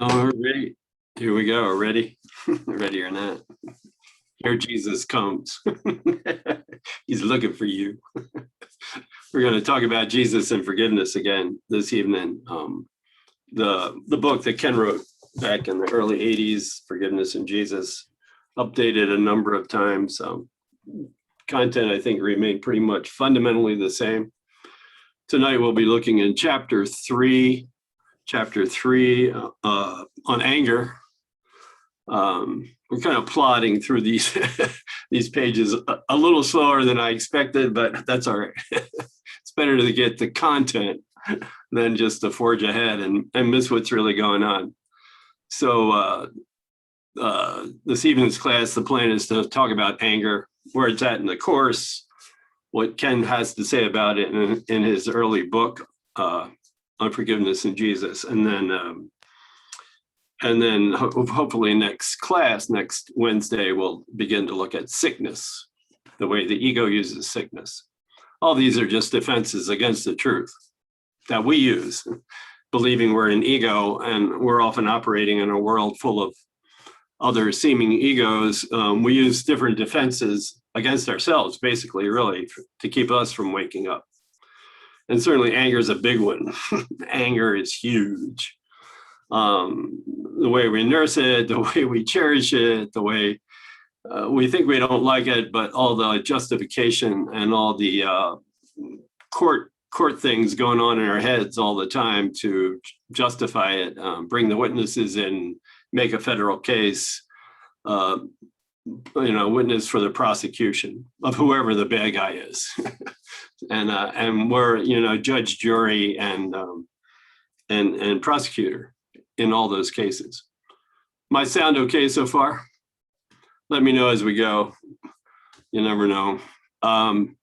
All right, here we go. Ready? Ready or not? Here Jesus comes. He's looking for you. We're going to talk about Jesus and forgiveness again this evening. The book that Ken wrote back in the early 80s, Forgiveness and Jesus, updated a number of times. Content, I think, remained pretty much fundamentally the same. Tonight we'll be looking in chapter 3 on anger. We're kind of plodding through these these pages a little slower than I expected, but that's all right. It's better to get the content than just to forge ahead and miss what's really going on. So this evening's class, the plan is to talk about anger, where it's at in the course, what Ken has to say about it in his early book, Unforgiveness in Jesus, and then hopefully next Wednesday, we'll begin to look at sickness, the way the ego uses sickness. All these are just defenses against the truth that we use, believing we're an ego, and we're often operating in a world full of other seeming egos. We use different defenses against ourselves, basically, really, to keep us from waking up. And certainly anger is a big one. Anger is huge. The way we nurse it, the way we cherish it, the way we think we don't like it, but all the justification and all the court things going on in our heads all the time to justify it, bring the witnesses in, make a federal case, witness for the prosecution of whoever the bad guy is. and we're, judge, jury, and prosecutor in all those cases. Might sound okay so far? Let me know as we go. You never know. Wanted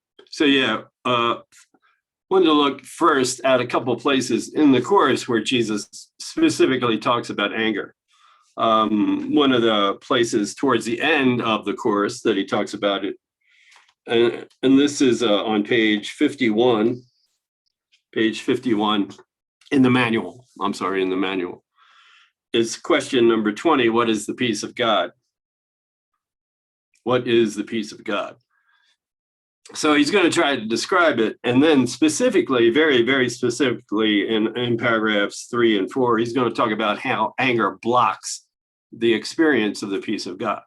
to look first at a couple of places in the course where Jesus specifically talks about anger. One of the places towards the end of the course that he talks about it, and this is on page 51 in the manual. In the manual. It's question number 20. What is the peace of God? What is the peace of God? So he's going to try to describe it. And then specifically, very, very specifically in paragraphs 3 and 4, he's going to talk about how anger blocks the experience of the peace of God.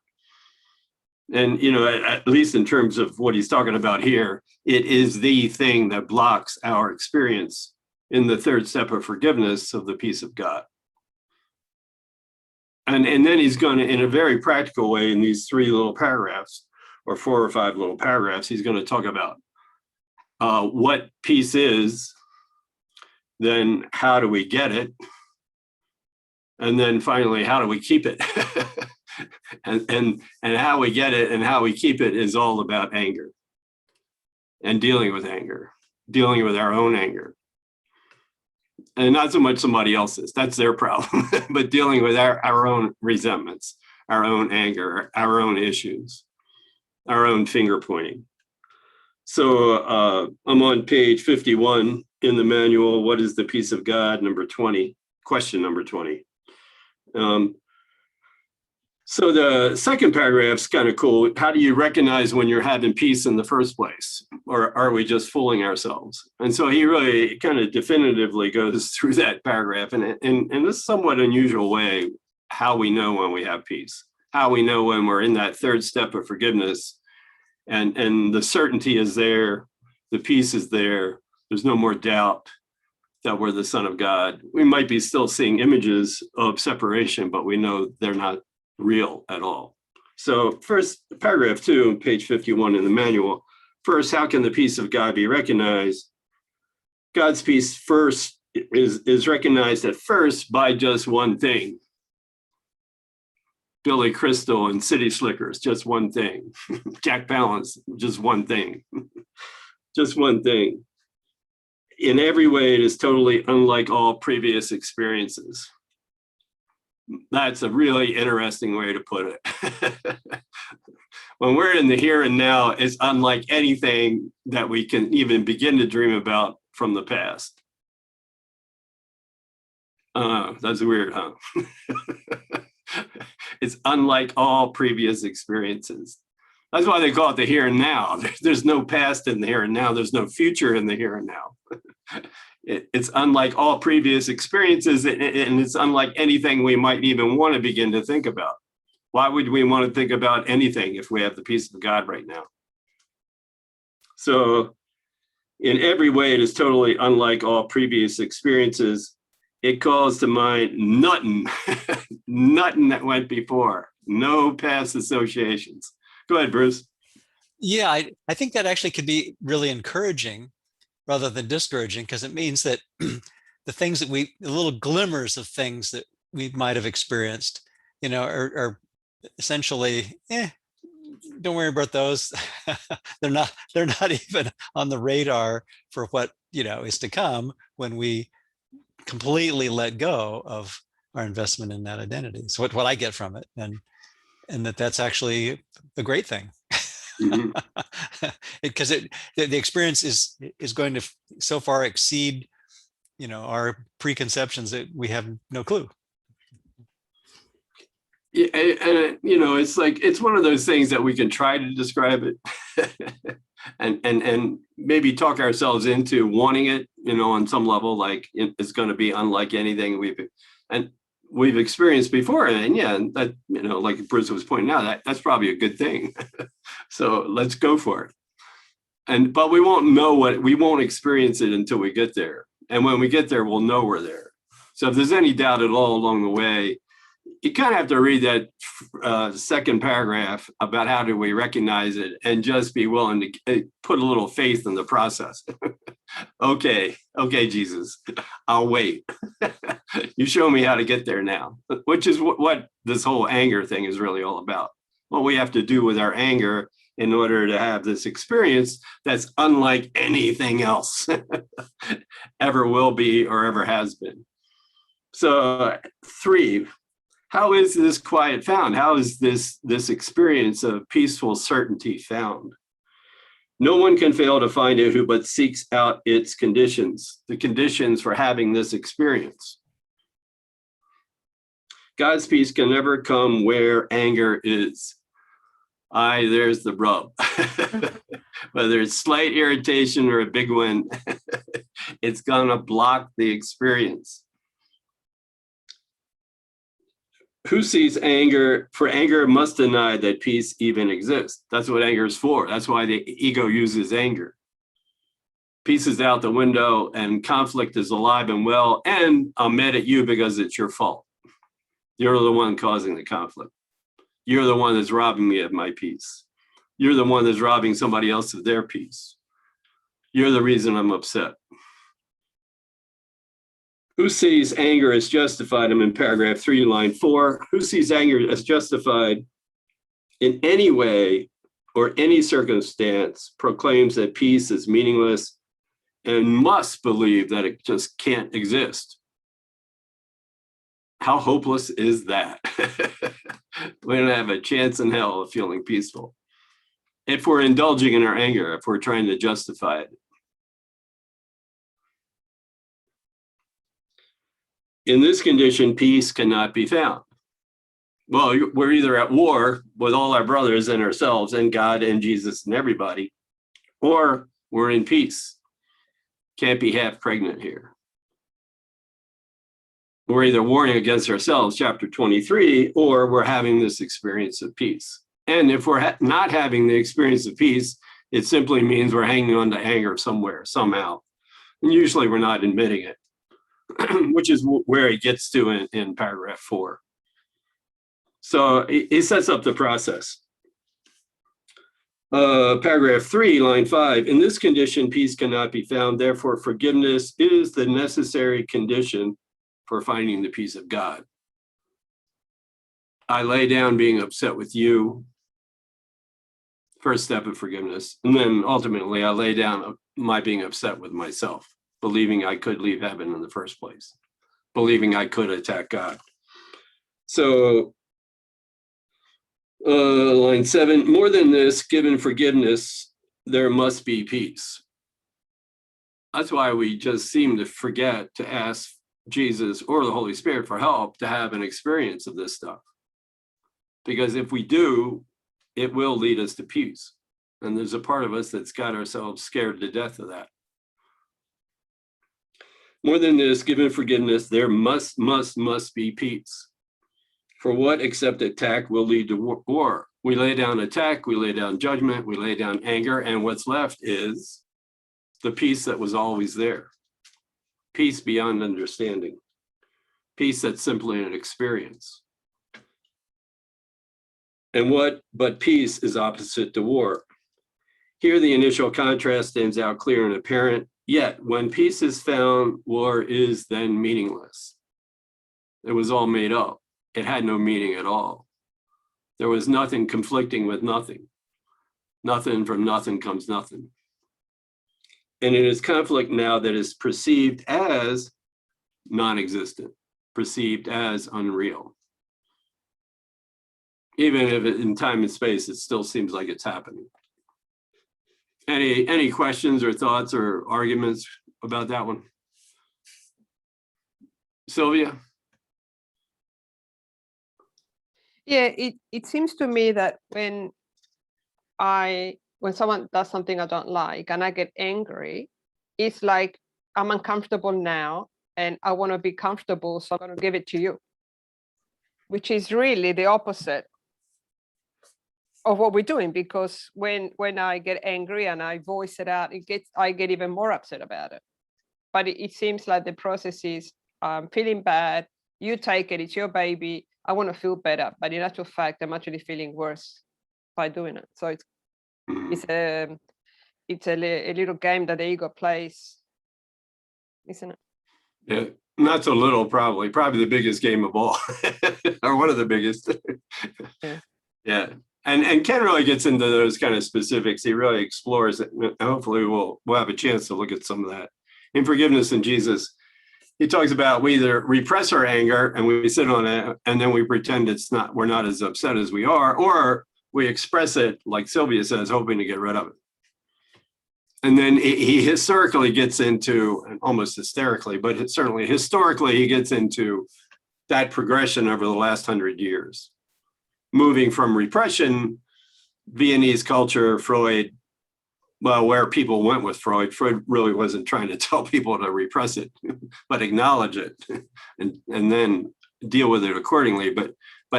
And, at least in terms of what he's talking about here, it is the thing that blocks our experience in the third step of forgiveness of the peace of God. And then he's going to, in a very practical way, in these 3 little paragraphs, or 4 or 5 little paragraphs, he's going to talk about what peace is, then how do we get it, and then finally, how do we keep it? and how we get it and how we keep it is all about anger and dealing with our own anger. And not so much somebody else's, that's their problem, but dealing with our own resentments, our own anger, our own issues, our own finger pointing. So I'm on page 51 in the manual, What is the Peace of God, number 20, question number 20. So the second paragraph's kind of cool. How do you recognize when you're having peace in the first place? Or are we just fooling ourselves? And so he really kind of definitively goes through that paragraph in this somewhat unusual way, how we know when we have peace, how we know when we're in that third step of forgiveness, and the certainty is there, the peace is there, there's no more doubt that we're the Son of God. We might be still seeing images of separation, but we know they're not real at all. So first, paragraph 2, page 51 in the manual. First, how can the peace of God be recognized? God's peace first is recognized at first by just one thing. Billy Crystal and City Slickers, just one thing. Jack Palance, just one thing. Just one thing. In every way, it is totally unlike all previous experiences. That's a really interesting way to put it. When we're in the here and now, it's unlike anything that we can even begin to dream about from the past. That's weird, huh? It's unlike all previous experiences. That's why they call it the here and now. There's no past in the here and now. There's no future in the here and now. It's unlike all previous experiences, and it's unlike anything we might even want to begin to think about. Why would we want to think about anything if we have the peace of God right now? So in every way, it is totally unlike all previous experiences. It calls to mind nothing, nothing that went before, no past associations. Go ahead, Bruce. Yeah, I think that actually could be really encouraging rather than discouraging, because it means that the things that the little glimmers of things that we might have experienced, are essentially, don't worry about those. they're not even on the radar for what, is to come when we completely let go of our investment in that identity. So what I get from it, and that's actually a great thing. Mm-hmm. Because the experience is going to so far exceed, our preconceptions that we have no clue. Yeah, and it's like, it's one of those things that we can try to describe it and maybe talk ourselves into wanting it, on some level, like it's going to be unlike anything we've experienced before. And yeah, that, like Bruce was pointing out, that's probably a good thing. So let's go for it. But we won't experience it until we get there. And when we get there, we'll know we're there. So if there's any doubt at all along the way, you kind of have to read that second paragraph about how do we recognize it, and just be willing to put a little faith in the process. Okay, Jesus, I'll wait. You show me how to get there now, which is what this whole anger thing is really all about. What we have to do with our anger in order to have this experience that's unlike anything else ever will be or ever has been. So 3, how is this quiet found? How is this experience of peaceful certainty found? No one can fail to find it who but seeks out its conditions, the conditions for having this experience. God's peace can never come where anger is. There's the rub. Whether it's slight irritation or a big one, it's gonna block the experience. Who sees anger? For anger must deny that peace even exists. That's what anger is for. That's why the ego uses anger. Peace is out the window and conflict is alive and well, and I'm mad at you because it's your fault. You're the one causing the conflict. You're the one that's robbing me of my peace. You're the one that's robbing somebody else of their peace. You're the reason I'm upset. Who sees anger as justified? I'm in paragraph 3, line 4. Who sees anger as justified in any way or any circumstance proclaims that peace is meaningless and must believe that it just can't exist. How hopeless is that? We don't have a chance in hell of feeling peaceful if we're indulging in our anger, if we're trying to justify it. In this condition, peace cannot be found. Well, we're either at war with all our brothers and ourselves and God and Jesus and everybody, or we're in peace. Can't be half pregnant here. We're either warring against ourselves, chapter 23, or we're having this experience of peace. And if we're not having the experience of peace, it simply means we're hanging on to anger somewhere, somehow. And usually we're not admitting it, which is where he gets to in paragraph 4. So he sets up the process. Paragraph 3, line 5, in this condition, peace cannot be found. Therefore, forgiveness is the necessary condition for finding the peace of God. I lay down being upset with you, first step of forgiveness. And then ultimately, I lay down my being upset with myself, believing I could leave heaven in the first place, believing I could attack God. So line 7, more than this, given forgiveness, there must be peace. That's why we just seem to forget to ask Jesus or the Holy Spirit for help to have an experience of this stuff. Because if we do, it will lead us to peace. And there's a part of us that's got ourselves scared to death of that. More than this, given forgiveness, there must be peace. For what except attack will lead to war? We lay down attack, we lay down judgment, we lay down anger, and what's left is the peace that was always there. Peace beyond understanding. Peace that's simply an experience. But peace is opposite to war. Here the initial contrast stands out clear and apparent, yet when peace is found, war is then meaningless. It was all made up. It had no meaning at all. There was nothing conflicting with nothing. Nothing from nothing comes nothing. And it is conflict now that is perceived as non-existent, perceived as unreal. Even if in time and space, it still seems like it's happening. Any questions or thoughts or arguments about that one? Sylvia? Yeah, it seems to me that when someone does something I don't like and I get angry, it's like I'm uncomfortable now and I want to be comfortable, so I'm going to give it to you, which is really the opposite of what we're doing, because when I get angry and I voice it out, I get even more upset about it. But it seems like the process is I'm feeling bad, you take it, it's your baby, I want to feel better, but in actual fact, I'm actually feeling worse by doing it. So it's a little game that the ego plays, isn't it? Yeah, not so little, probably the biggest game of all, or one of the biggest. Yeah. Yeah. And Ken really gets into those kind of specifics. He really explores it. Hopefully we'll have a chance to look at some of that. In Forgiveness in Jesus, he talks about we either repress our anger and we sit on it and then we pretend we're not as upset as we are, or we express it, like Sylvia says, hoping to get rid of it. And then he historically gets into, and almost hysterically, but certainly historically, he gets into that progression over the last 100 years. Moving from repression, Viennese culture, Freud, well, where people went with Freud really wasn't trying to tell people to repress it, but acknowledge it and then deal with it accordingly, but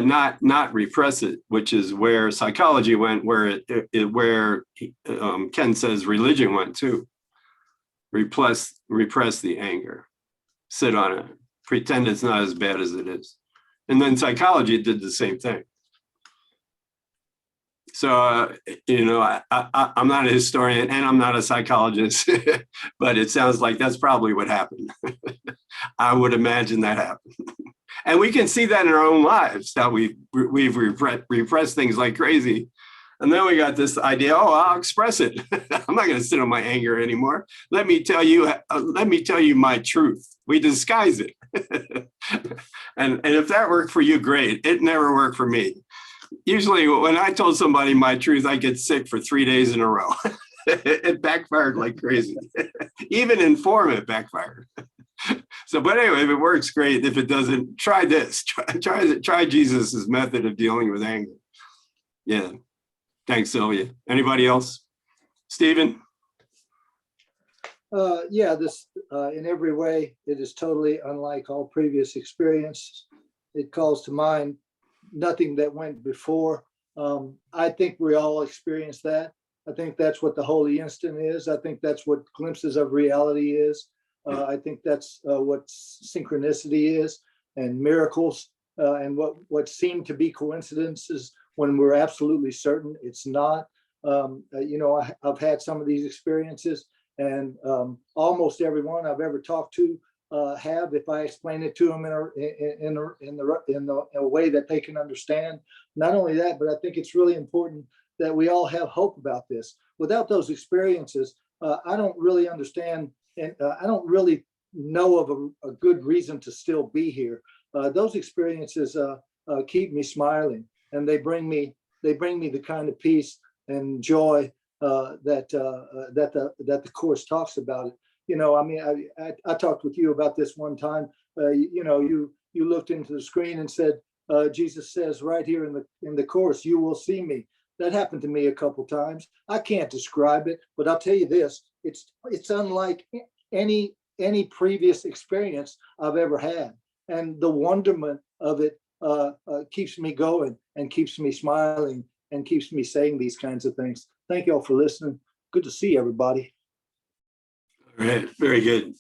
not repress it, which is where psychology went, where Ken says religion went too. Repress the anger, sit on it, pretend it's not as bad as it is. And then psychology did the same thing. So, I'm not a historian and I'm not a psychologist, but it sounds like that's probably what happened. I would imagine that happened. And we can see that in our own lives, that we've repressed things like crazy. And then we got this idea, I'll express it. I'm not going to sit on my anger anymore. Let me tell you my truth. We disguise it. And if that worked for you, great. It never worked for me. Usually when I told somebody my truth, I get sick for 3 days in a row. It backfired like crazy. Even in form, it backfired. So, but anyway, if it works, great. If it doesn't, try this. Try Jesus's method of dealing with anger. Yeah. Thanks, Sylvia. Anybody else? Stephen? This in every way, it is totally unlike all previous experience. It calls to mind nothing that went before. I think we all experience that. I think that's what the holy instant is. I think that's what glimpses of reality is. I think that's what synchronicity is, and miracles, and what seem to be coincidences when we're absolutely certain it's not. I've had some of these experiences, and almost everyone I've ever talked to have, if I explain it to them in a way that they can understand. Not only that, but I think it's really important that we all have hope about this. Without those experiences, I don't really understand, and I don't really know of a good reason to still be here. Those experiences keep me smiling, and they bring me the kind of peace and joy that the Course talks about. I talked with you about this one time. you looked into the screen and said, Jesus says right here in the course, you will see me. That happened to me a couple times. I can't describe it, but I'll tell you this: it's unlike any previous experience I've ever had, and the wonderment of it keeps me going and keeps me smiling and keeps me saying these kinds of things. Thank you all for listening. Good to see everybody. All right, very good.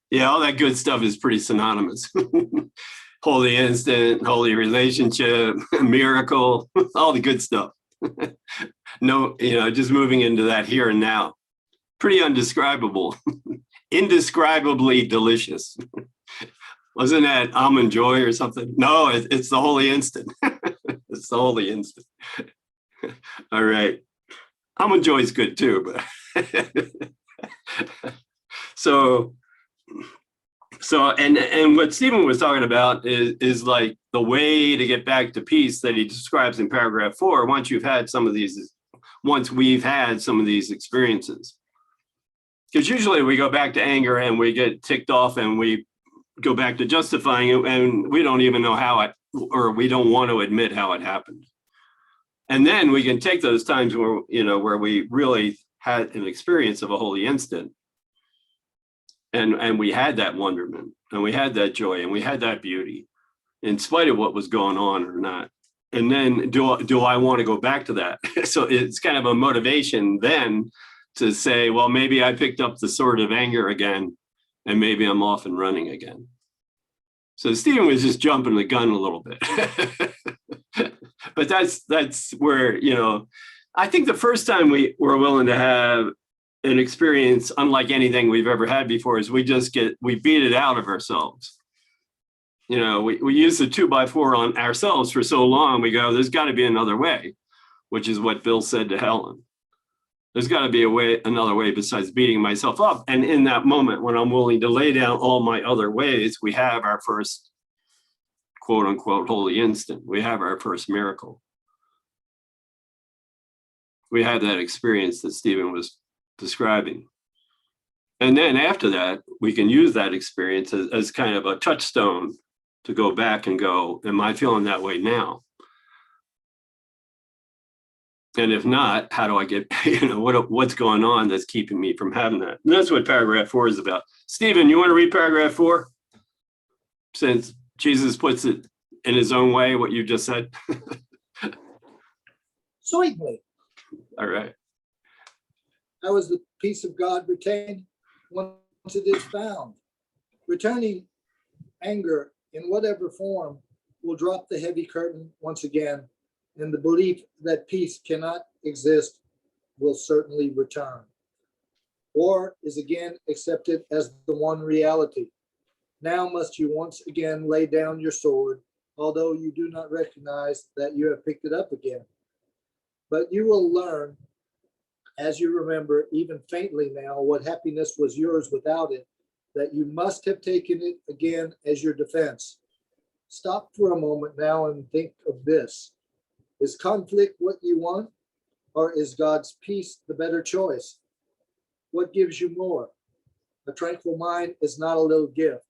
Yeah, all that good stuff is pretty synonymous. Holy instant, holy relationship, miracle, all the good stuff. No, just moving into that here and now. Pretty undescribable, indescribably delicious. Wasn't that almond joy or something? No, it's the holy instant. It's the holy instant. All right. Almond joy is good too, but so and what Stephen was talking about is like the way to get back to peace that he describes in paragraph 4. Once we've had some of these experiences, because usually we go back to anger and we get ticked off and we go back to justifying it, and we don't even know or we don't want to admit how it happened. And then we can take those times where we really had an experience of a holy instant. And we had that wonderment, and we had that joy, and we had that beauty, in spite of what was going on or not. And then do I want to go back to that? So it's kind of a motivation then to say, well, maybe I picked up the sword of anger again, and maybe I'm off and running again. So Stephen was just jumping the gun a little bit. But that's where, I think the first time we were willing to have an experience unlike anything we've ever had before is we beat it out of ourselves. We use the 2x4 on ourselves for so long, we go, there's got to be another way, which is what Bill said to Helen. There's got to be another way besides beating myself up. And in that moment, when I'm willing to lay down all my other ways, we have our first quote unquote holy instant. We have our first miracle. We have that experience that Stephen was describing. And then after that, we can use that experience as kind of a touchstone to go back and go, am I feeling that way now? And if not, how do I get, what's going on that's keeping me from having that? And that's what paragraph 4 is about. Stephen, you want to read paragraph 4? Since Jesus puts it in his own way, what you just said. Certainly. All right. How is the peace of God retained once it is found? Returning anger in whatever form will drop the heavy curtain once again, and the belief that peace cannot exist will certainly return. War is again accepted as the one reality. Now must you once again lay down your sword, although you do not recognize that you have picked it up again. But you will learn, as you remember, even faintly now, what happiness was yours without it, that you must have taken it again as your defense. Stop for a moment now and think of this. Is conflict what you want, or is God's peace the better choice? What gives you more? A tranquil mind is not a little gift.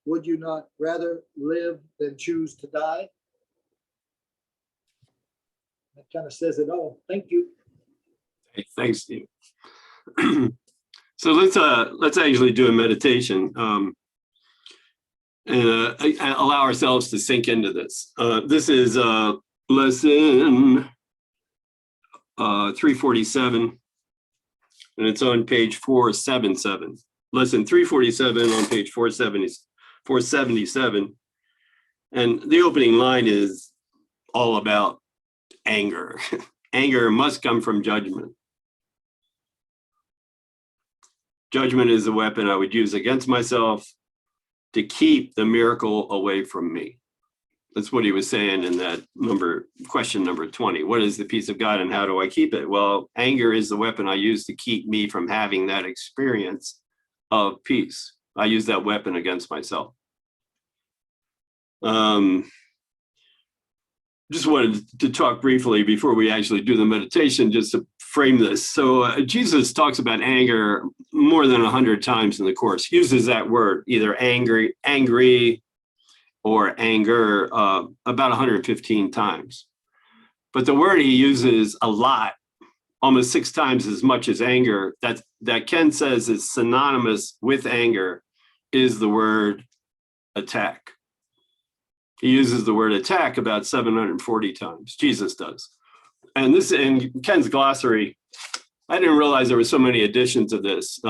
Would you not rather live than choose to die? That kind of says it all. Thank you. Hey, thanks, Steve. So let's actually do a meditation and allow ourselves to sink into this. This is lesson 347, and it's on page 477. Lesson 347 on page 477. And the opening line is all about anger. Anger must come from judgment. Judgment is a weapon I would use against myself to keep the miracle away from me. That's what he was saying in that question number 20. What is the peace of God and how do I keep it? Well, anger is the weapon I use to keep me from having that experience of peace. I use that weapon against myself. Just wanted to talk briefly before we actually do the meditation, just to frame this. So Jesus talks about anger more than 100 times in the Course. He uses that word, either angry, or anger, about 115 times. But the word he uses a lot, almost 6 times as much as anger, that Ken says is synonymous with anger, is the word attack. He uses the word attack about 740 times. Jesus does. And this in Ken's glossary, I didn't realize there were so many additions to this.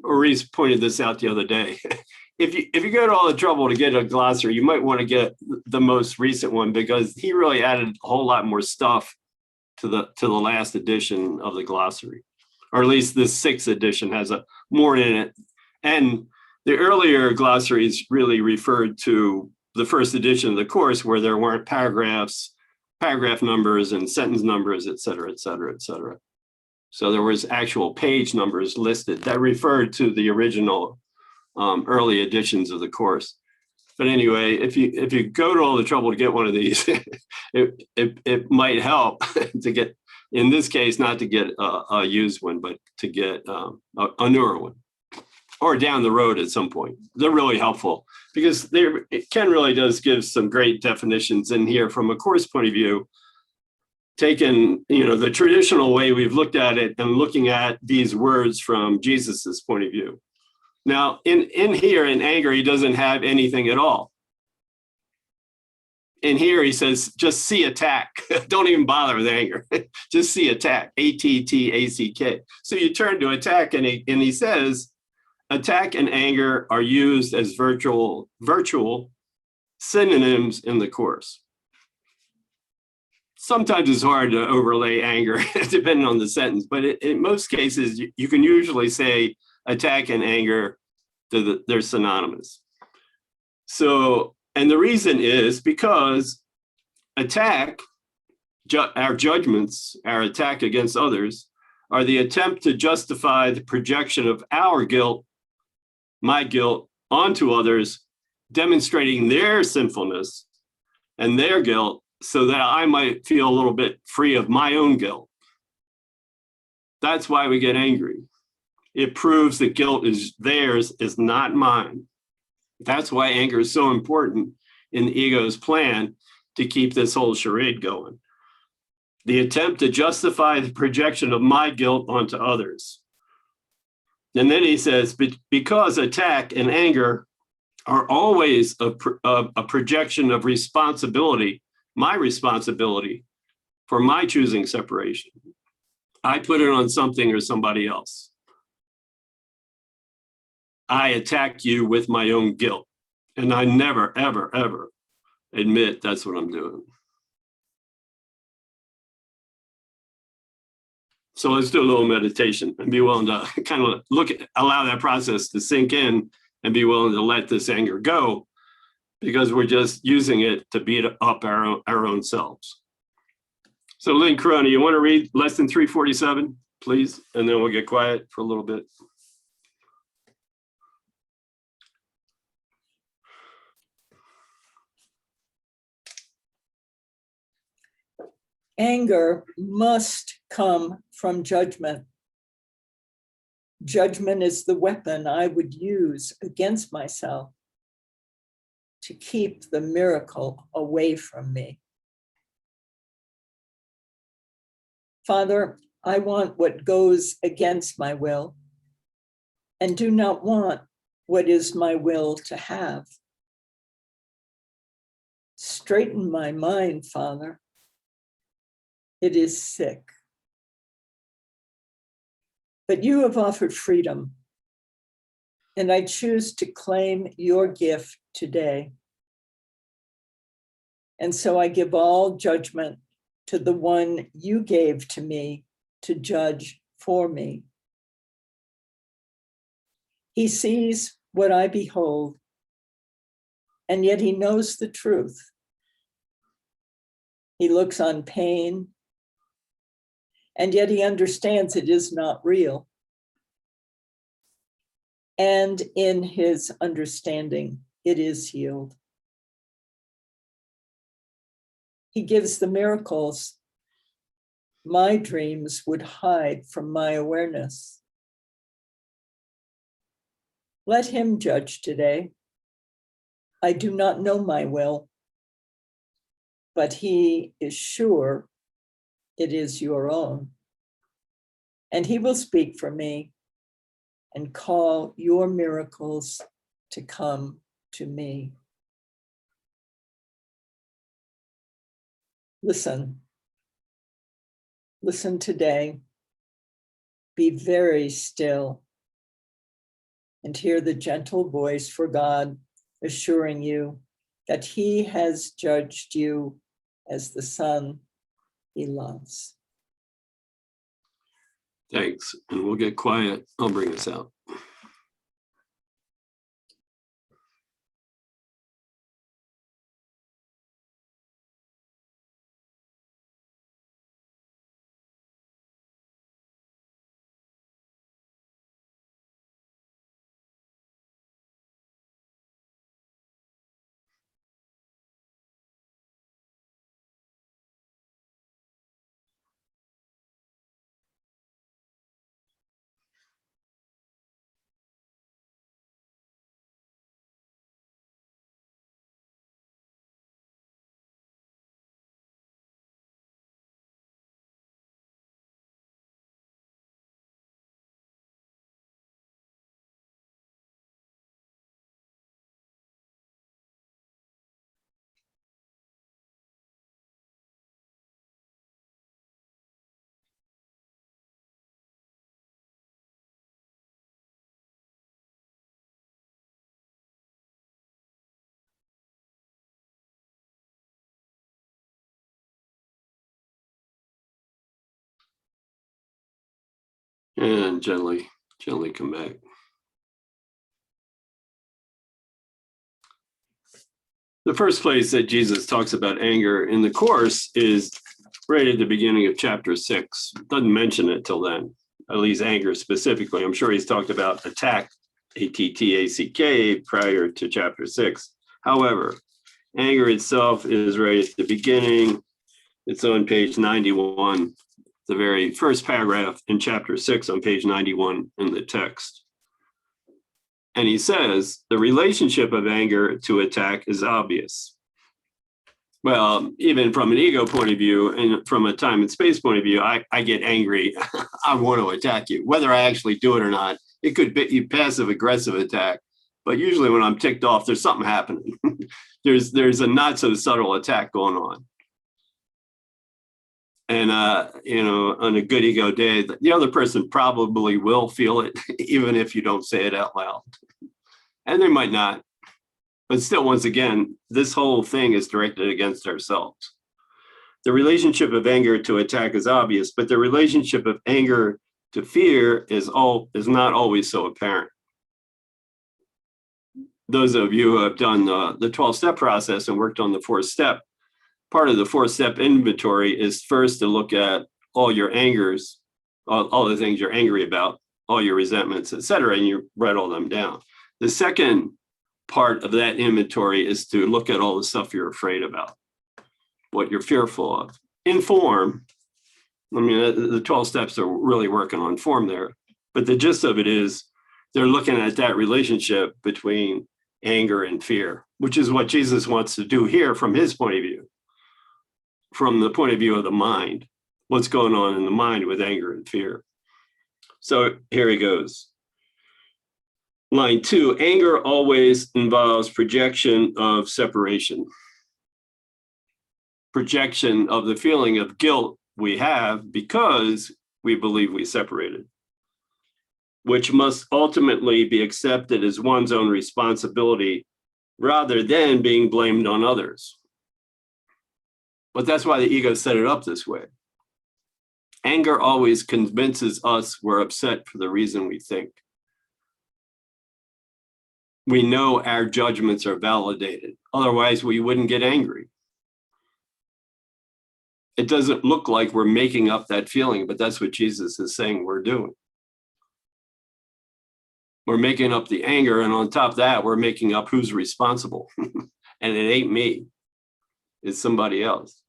Maurice pointed this out the other day. If you go to all the trouble to get a glossary, you might want to get the most recent one, because he really added a whole lot more stuff to the last edition of the glossary, or at least this 6th edition has more in it. And the earlier glossaries really referred to the first edition of the Course, where there weren't paragraphs, paragraph numbers, and sentence numbers, et cetera, et cetera, et cetera. So there was actual page numbers listed that referred to the original early editions of the Course. But anyway, if you go to all the trouble to get one of these, it might help to get, in this case, not to get a used one, but to get a newer one, or down the road at some point. They're really helpful, because Ken really does give some great definitions in here from a Course point of view, taken, the traditional way we've looked at it and looking at these words from Jesus's point of view. Now, in here, in anger, he doesn't have anything at all. In here, he says, just see attack. Don't even bother with anger. Just see attack, A-T-T-A-C-K. So you turn to attack, and he says, attack and anger are used as virtual synonyms in the Course. Sometimes it's hard to overlay anger, depending on the sentence, but in most cases, you can usually say attack and anger, they're synonymous. So, and the reason is because attack, our judgments, our attack against others, are the attempt to justify the projection of our guilt, my guilt, onto others, demonstrating their sinfulness and their guilt, so that I might feel a little bit free of my own guilt. That's why we get angry. It proves that guilt is theirs, is not mine. That's why anger is so important in the ego's plan to keep this whole charade going. The attempt to justify the projection of my guilt onto others. And then he says, because attack and anger are always a projection of responsibility, my responsibility for my choosing separation. I put it on something or somebody else. I attack you with my own guilt. And I never, ever, ever admit that's what I'm doing. So let's do a little meditation and be willing to kind of allow that process to sink in and be willing to let this anger go, because we're just using it to beat up our own selves. So Lynn Corona, you want to read lesson 347, please? And then we'll get quiet for a little bit. Anger must come from judgment. Judgment is the weapon I would use against myself to keep the miracle away from me. Father, I want what goes against my will and do not want what is my will to have. Straighten my mind, Father. It is sick. But you have offered freedom, and I choose to claim your gift today. And so I give all judgment to the one you gave to me to judge for me. He sees what I behold, and yet he knows the truth. He looks on pain, and yet he understands it is not real. And in his understanding, it is healed. He gives the miracles my dreams would hide from my awareness. Let him judge today. I do not know my will, but he is sure it is your own. And he will speak for me and call your miracles to come to me. Listen. Listen today. Be very still and hear the gentle voice for God assuring you that he has judged you as the son he loves. Thanks. And we'll get quiet. I'll bring us out. And gently come back. The first place that Jesus talks about anger in the Course is right at the beginning of chapter 6. Doesn't mention it till then, at least anger specifically. I'm sure he's talked about attack, A-T-T-A-C-K, prior to chapter 6. However, anger itself is right at the beginning. It's on page 91, the very first paragraph in chapter 6 on page 91 in the text. And he says, the relationship of anger to attack is obvious. Well, even from an ego point of view and from a time and space point of view, I get angry. I want to attack you, whether I actually do it or not. It could be passive aggressive attack, but usually when I'm ticked off, there's something happening. there's a not so subtle attack going on. And, on a good ego day, the other person probably will feel it, even if you don't say it out loud. And they might not. But still, once again, this whole thing is directed against ourselves. The relationship of anger to attack is obvious, but the relationship of anger to fear is not always so apparent. Those of you who have done the 12-step process and worked on the 4th step, part of the 4-step inventory is first to look at all your angers, all the things you're angry about, all your resentments, etc., and you write all them down. The second part of that inventory is to look at all the stuff you're afraid about, what you're fearful of. In form, I mean, the 12 steps are really working on form there, but the gist of it is they're looking at that relationship between anger and fear, which is what Jesus wants to do here from his point of view. From the point of view of the mind, what's going on in the mind with anger and fear. So here he goes. Line 2, anger always involves projection of separation. Projection of the feeling of guilt we have because we believe we separated, which must ultimately be accepted as one's own responsibility rather than being blamed on others. But that's why the ego set it up this way. Anger always convinces us we're upset for the reason we think. We know our judgments are validated. Otherwise, we wouldn't get angry. It doesn't look like we're making up that feeling, but that's what Jesus is saying we're doing. We're making up the anger, and on top of that, we're making up who's responsible. And it ain't me. It's somebody else.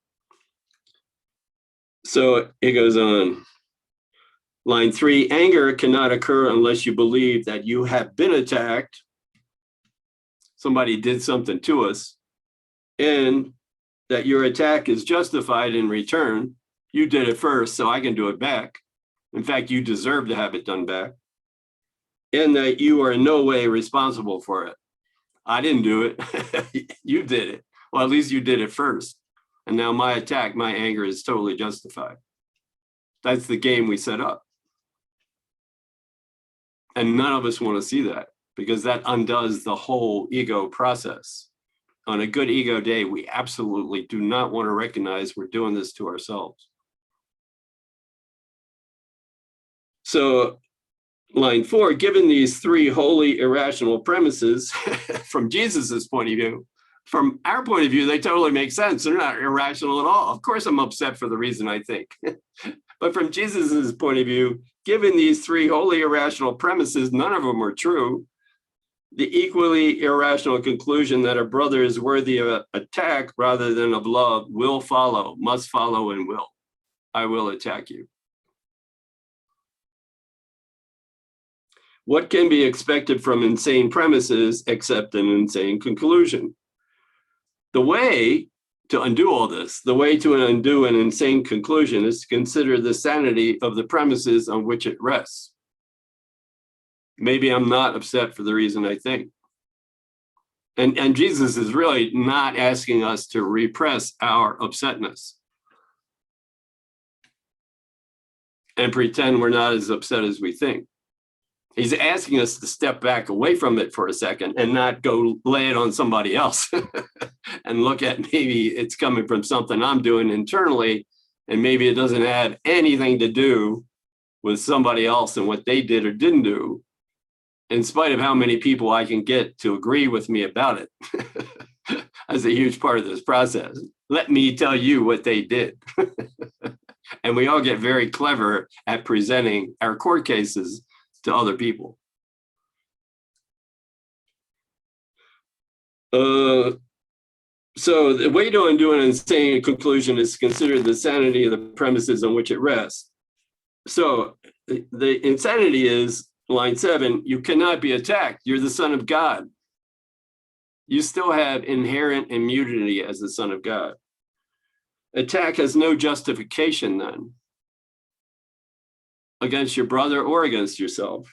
So it goes on. Line 3, anger cannot occur unless you believe that you have been attacked. Somebody did something to us, and that your attack is justified in return. You did it first, so I can do it back. In fact, you deserve to have it done back. And that you are in no way responsible for it. I didn't do it. You did it. Well, at least you did it first. And now my attack, my anger is totally justified. That's the game we set up. And none of us want to see that, because that undoes the whole ego process. On a good ego day, we absolutely do not want to recognize we're doing this to ourselves. So line 4, given these 3 wholly irrational premises, from Jesus's point of view, from our point of view, they totally make sense. They're not irrational at all. Of course, I'm upset for the reason I think. But from Jesus's point of view, given these 3 wholly irrational premises, none of them are true. The equally irrational conclusion that a brother is worthy of attack rather than of love will follow, must follow, and will. I will attack you. What can be expected from insane premises except an insane conclusion? The way to undo all this, the way to undo an insane conclusion is to consider the sanity of the premises on which it rests. Maybe I'm not upset for the reason I think. And Jesus is really not asking us to repress our upsetness and pretend we're not as upset as we think. He's asking us to step back away from it for a second and not go lay it on somebody else and look at maybe it's coming from something I'm doing internally, and maybe it doesn't have anything to do with somebody else and what they did or didn't do, in spite of how many people I can get to agree with me about it. That's a huge part of this process. Let me tell you what they did. And we all get very clever at presenting our court cases to other people. So the way to undo an insane conclusion is to consider the sanity of the premises on which it rests. So the insanity is, line 7, you cannot be attacked. You're the Son of God. You still have inherent immunity as the Son of God. Attack has no justification then against your brother or against yourself.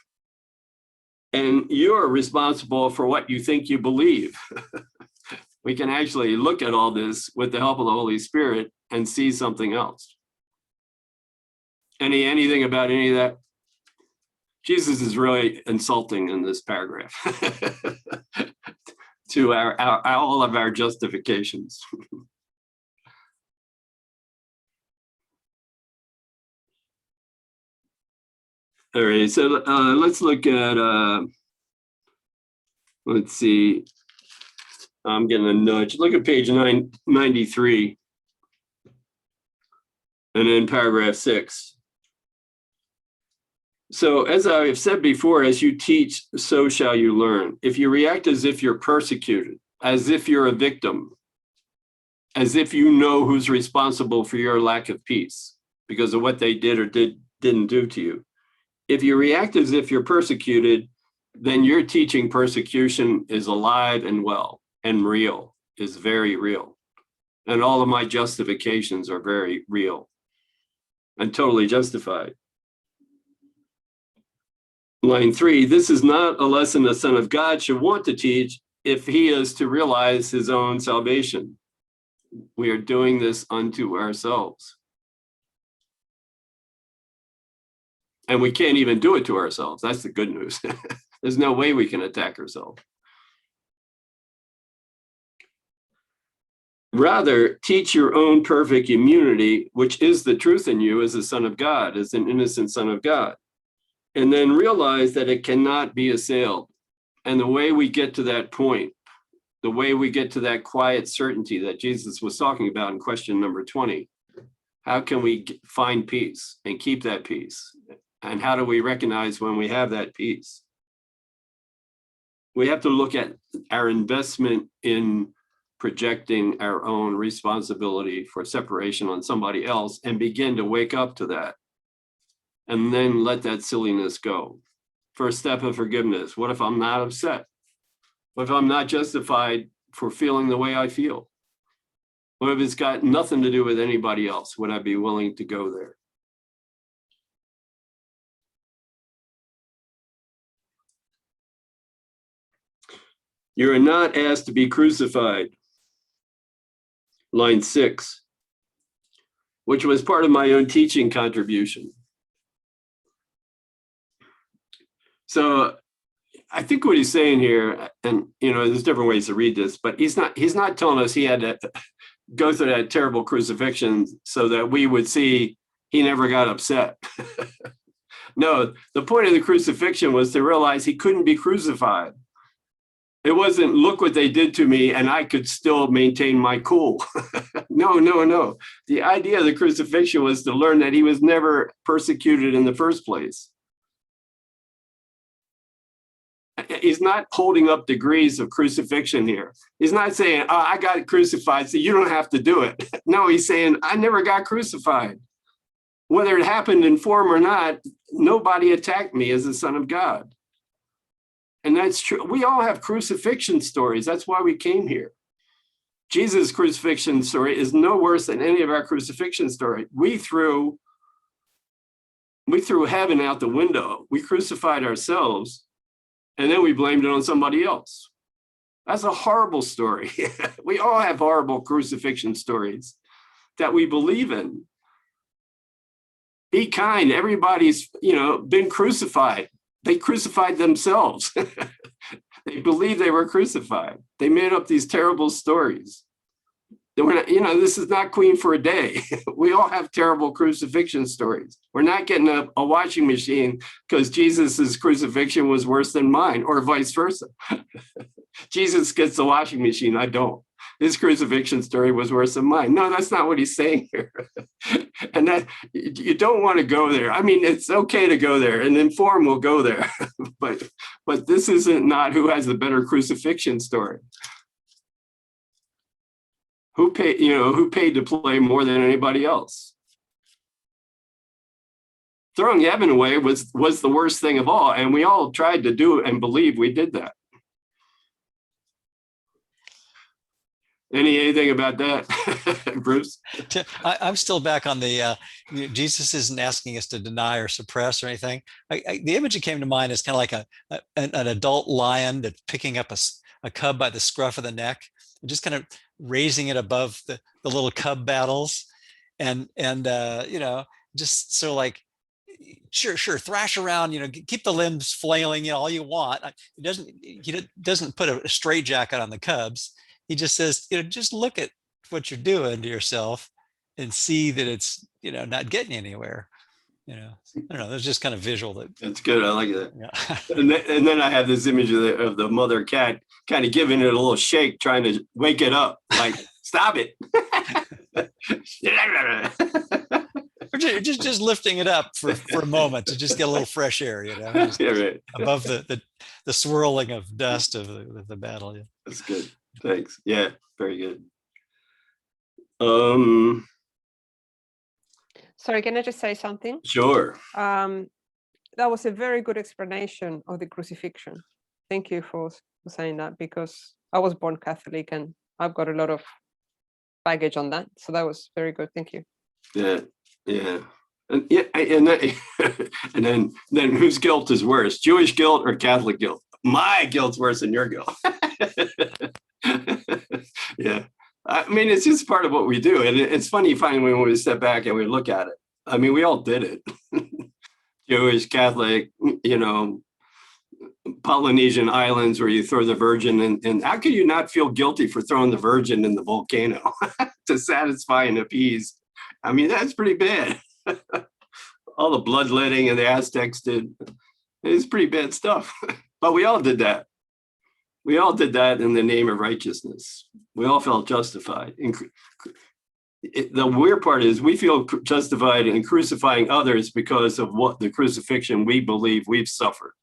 And you're responsible for what you think you believe. We can actually look at all this with the help of the Holy Spirit and see something else. Anything about any of that? Jesus is really insulting in this paragraph to all of our justifications. All right, so let's look at, let's see, I'm getting a nudge. Look at page 993 and then paragraph 6. So as I have said before, as you teach, so shall you learn. If you react as if you're persecuted, as if you're a victim, as if you know who's responsible for your lack of peace because of what they did or didn't do to you. If you react as if you're persecuted, then your teaching persecution is alive and well and real, is very real. And all of my justifications are very real and totally justified. Line 3, this is not a lesson the Son of God should want to teach if he is to realize his own salvation. We are doing this unto ourselves. And we can't even do it to ourselves. That's the good news. There's no way we can attack ourselves. Rather, teach your own perfect immunity, which is the truth in you as a son of God, as an innocent son of God. And then realize that it cannot be assailed. And the way we get to that point, the way we get to that quiet certainty that Jesus was talking about in question number 20, how can we find peace and keep that peace? And how do we recognize when we have that peace? We have to look at our investment in projecting our own responsibility for separation on somebody else and begin to wake up to that. And then let that silliness go. First step of forgiveness. What if I'm not upset? What if I'm not justified for feeling the way I feel? What if it's got nothing to do with anybody else? Would I be willing to go there? You are not asked to be crucified. Line 6, which was part of my own teaching contribution. So I think what he's saying here, and there's different ways to read this, but he's not telling us he had to go through that terrible crucifixion so that we would see he never got upset. No, the point of the crucifixion was to realize he couldn't be crucified. It wasn't, look what they did to me and I could still maintain my cool. No. The idea of the crucifixion was to learn that he was never persecuted in the first place. He's not holding up degrees of crucifixion here. He's not saying, oh, I got crucified, so you don't have to do it. No, he's saying, I never got crucified. Whether it happened in form or not, nobody attacked me as the Son of God. And that's true. We all have crucifixion stories. That's why we came here. Jesus' crucifixion story is no worse than any of our crucifixion story. We threw heaven out the window. We crucified ourselves, and then we blamed it on somebody else. That's a horrible story. We all have horrible crucifixion stories that we believe in. Be kind. Everybody's, been crucified. They crucified themselves. They believed they were crucified. They made up these terrible stories. They were not, this is not Queen for a day. We all have terrible crucifixion stories. We're not getting a washing machine because Jesus's crucifixion was worse than mine, or vice versa. Jesus gets the washing machine, I don't. His crucifixion story was worse than mine. No, that's not what he's saying here. And that you don't want to go there. I mean, it's okay to go there, and Inform will go there. but this isn't not who has the better crucifixion story. Who paid to play more than anybody else? Throwing heaven away was the worst thing of all, and we all tried to do it and believe we did that. Anything about that, Bruce? I'm still back on the Jesus isn't asking us to deny or suppress or anything. The image that came to mind is kind of like an adult lion that's picking up a cub by the scruff of the neck and just kind of raising it above the little cub battles, and just sort of like, sure, thrash around, keep the limbs flailing, all you want. He doesn't put a straitjacket on the cubs. He just says, just look at what you're doing to yourself and see that it's, not getting you anywhere. I don't know. There's just kind of visual. That's good. I like that. Yeah. and then I have this image of the mother cat kind of giving it a little shake, trying to wake it up. Like, stop it. just lifting it up for a moment to just get a little fresh air, just right. above the swirling of dust of the battle. Yeah. That's good. Thanks. Yeah, very good. Sorry, can I just say something? Sure. That was a very good explanation of the crucifixion. Thank you for saying that, because I was born Catholic and I've got a lot of baggage on that. So that was very good. Thank you. Yeah. And then whose guilt is worse, Jewish guilt or Catholic guilt? My guilt's worse than your guilt. Yeah. I mean, it's just part of what we do. And it's funny finally when we step back and we look at it. I mean, we all did it. Jewish, Catholic, Polynesian islands where you throw the Virgin, and how can you not feel guilty for throwing the Virgin in the volcano to satisfy and appease? I mean, that's pretty bad. All the bloodletting and the Aztecs did. It's pretty bad stuff. But we all did that. We all did that in the name of righteousness. We all felt justified. The weird part is we feel justified in crucifying others because of what the crucifixion we believe we've suffered.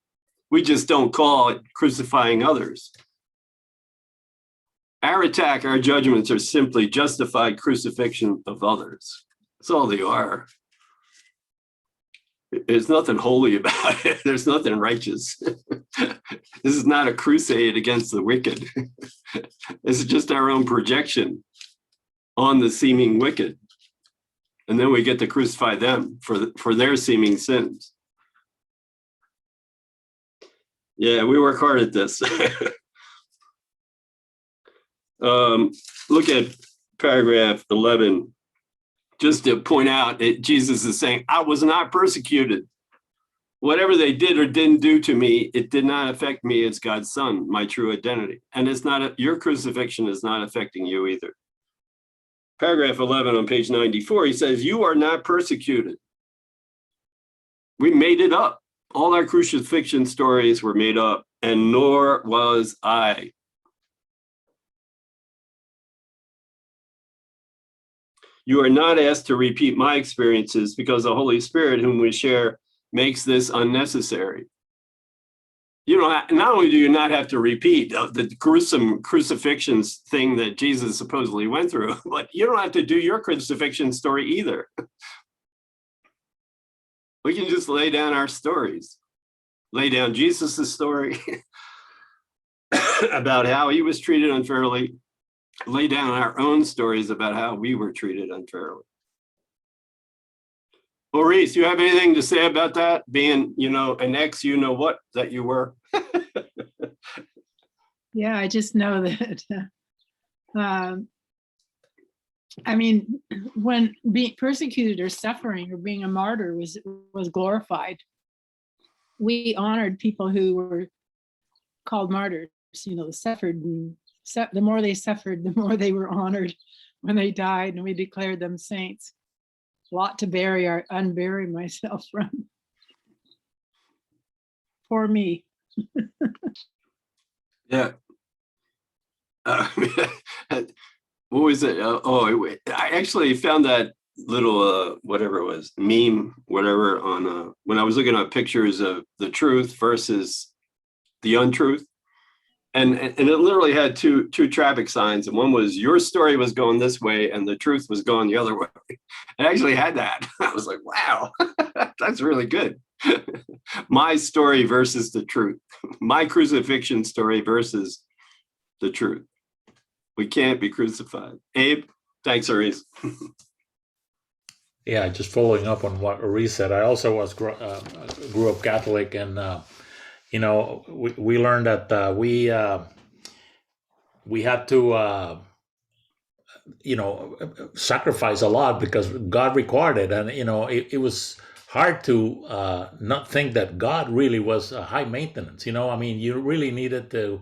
We just don't call it crucifying others. Our attack, our judgments are simply justified crucifixion of others. That's all they are. There's nothing holy about it. There's nothing righteous. This is not a crusade against the wicked. This is just our own projection on the seeming wicked. And then we get to crucify them for their seeming sins. Yeah, we work hard at this. Look at paragraph 11. Just to point out, Jesus is saying, I was not persecuted. Whatever they did or didn't do to me, it did not affect me as God's son, my true identity. And it's not, your crucifixion is not affecting you either. Paragraph 11 on page 94, he says, you are not persecuted. We made it up. All our crucifixion stories were made up, and nor was I. You are not asked to repeat my experiences because the Holy Spirit, whom we share, makes this unnecessary. You know, not only do you not have to repeat the gruesome crucifixions thing that Jesus supposedly went through, but you don't have to do your crucifixion story either. We can just lay down our stories, lay down Jesus's story about how he was treated unfairly, lay down our own stories about how we were treated unfairly. Maurice, you have anything to say about that? Being, you know, an ex, you know what, that you were? Yeah, I just know that, I mean, when being persecuted or suffering or being a martyr was glorified, we honored people who were called martyrs, you know, suffered, and the more they suffered, the more they were honored when they died, and we declared them saints. A lot to unbury myself from. Poor me. Yeah. What was it? I actually found that little, whatever it was, meme, whatever, on when I was looking at pictures of the truth versus the untruth. And it literally had two traffic signs, and one was your story was going this way and the truth was going the other way. It actually had that. I was like, wow, that's really good. My story versus the truth. My crucifixion story versus the truth. We can't be crucified. Abe, thanks, Aris. Yeah, just following up on what Aris said, I also grew up Catholic, and you know, we learned that we had to you know, sacrifice a lot because God required it, and you know, it was hard to not think that God really was high maintenance. You know, I mean, you really needed to,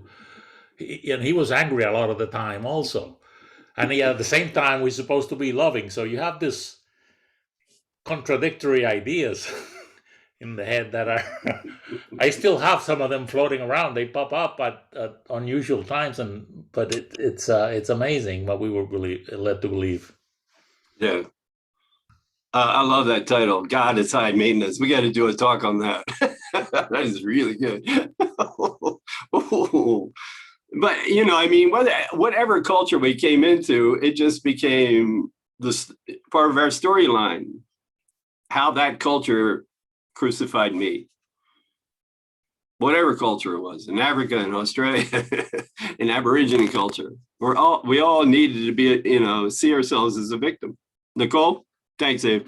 and he was angry a lot of the time also, and yet at the same time we're supposed to be loving. So you have this contradictory ideas in the head that are I still have some of them floating around. They pop up at unusual times, but it's amazing what we were really led to believe. Yeah. I love that title. God is high maintenance. We got to do a talk on that. That is really good. But, you know, I mean, whatever culture we came into, it just became this part of our storyline. How that culture crucified me. Whatever culture it was, in Africa, in Australia, in Aborigine culture, we all needed to be, you know, see ourselves as a victim. Nicole, thanks, Abe.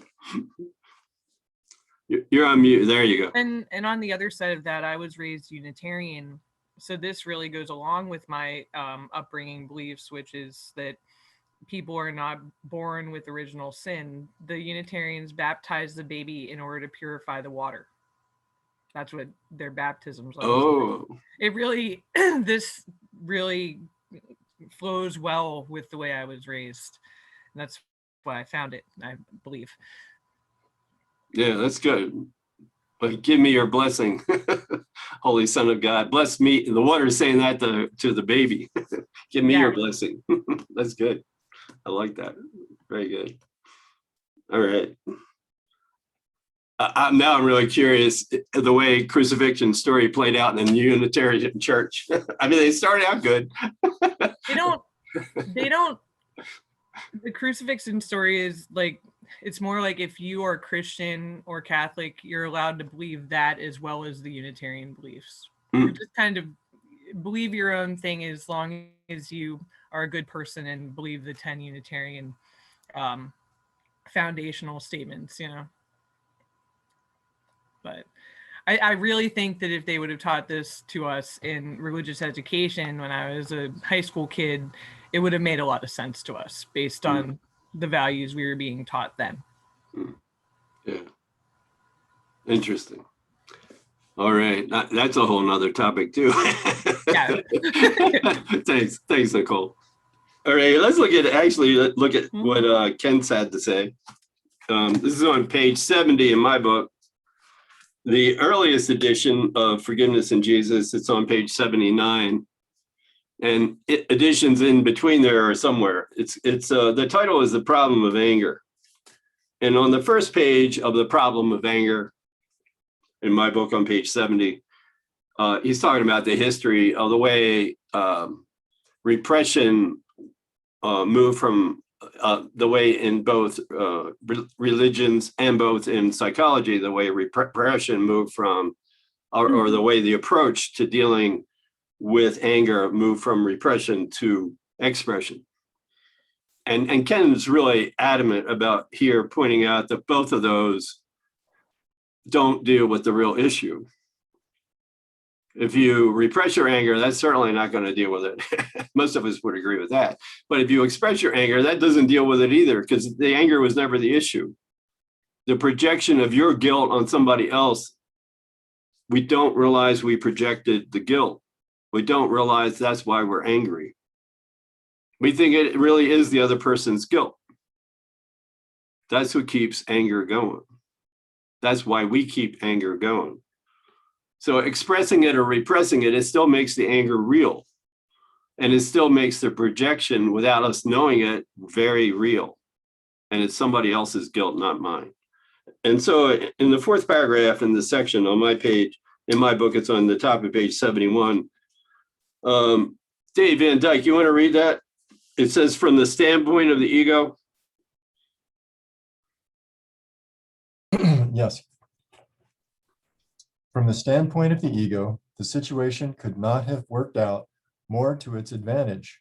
You're on mute. There you go. And on the other side of that, I was raised Unitarian, so this really goes along with my upbringing beliefs, which is that people are not born with original sin. The Unitarians baptize the baby in order to purify the water. That's what their baptisms are. Oh, it really, this really flows well with the way I was raised. And that's why I found it, I believe. Yeah, that's good. But give me your blessing, Holy Son of God. Bless me. The water is saying that to the baby. Give me your blessing. That's good. I like that. Very good. All right. Now I'm really curious the way crucifixion story played out in the Unitarian Church. I mean, they started out good. they don't, the crucifixion story is like, it's more like if you are Christian or Catholic, you're allowed to believe that as well as the Unitarian beliefs. You're just kind of believe your own thing as long as you are a good person and believe the 10 Unitarian foundational statements, you know. But I really think that if they would have taught this to us in religious education when I was a high school kid, it would have made a lot of sense to us based on the values we were being taught then. Yeah. Interesting. All right. That's a whole nother topic too. Yeah. Thanks, Nicole. All right, let's look at what Ken's had to say. This is on page 70 in my book. The earliest edition of Forgiveness in Jesus, it's on page 79. And editions in between there are somewhere. It's the title is The Problem of Anger. And on the first page of The Problem of Anger, in my book on page 70, he's talking about the history of the way repression moved from the way in both religions and both in psychology, the way repression moved from, or the way the approach to dealing with anger moved from repression to expression. And Ken's really adamant about here pointing out that both of those don't deal with the real issue. If you repress your anger, that's certainly not going to deal with it. Most of us would agree with that. But if you express your anger, that doesn't deal with it either, because the anger was never the issue. The projection of your guilt on somebody else, we don't realize we projected the guilt. We don't realize that's why we're angry. We think it really is the other person's guilt. That's what keeps anger going. That's why we keep anger going. So expressing it or repressing it, it still makes the anger real. And it still makes the projection, without us knowing it, very real. And it's somebody else's guilt, not mine. And so in the fourth paragraph in the section on my page, in my book, it's on the top of page 71. Dave Van Dyke, you want to read that? It says, from the standpoint of the ego. Yes. From the standpoint of the ego, the situation could not have worked out more to its advantage.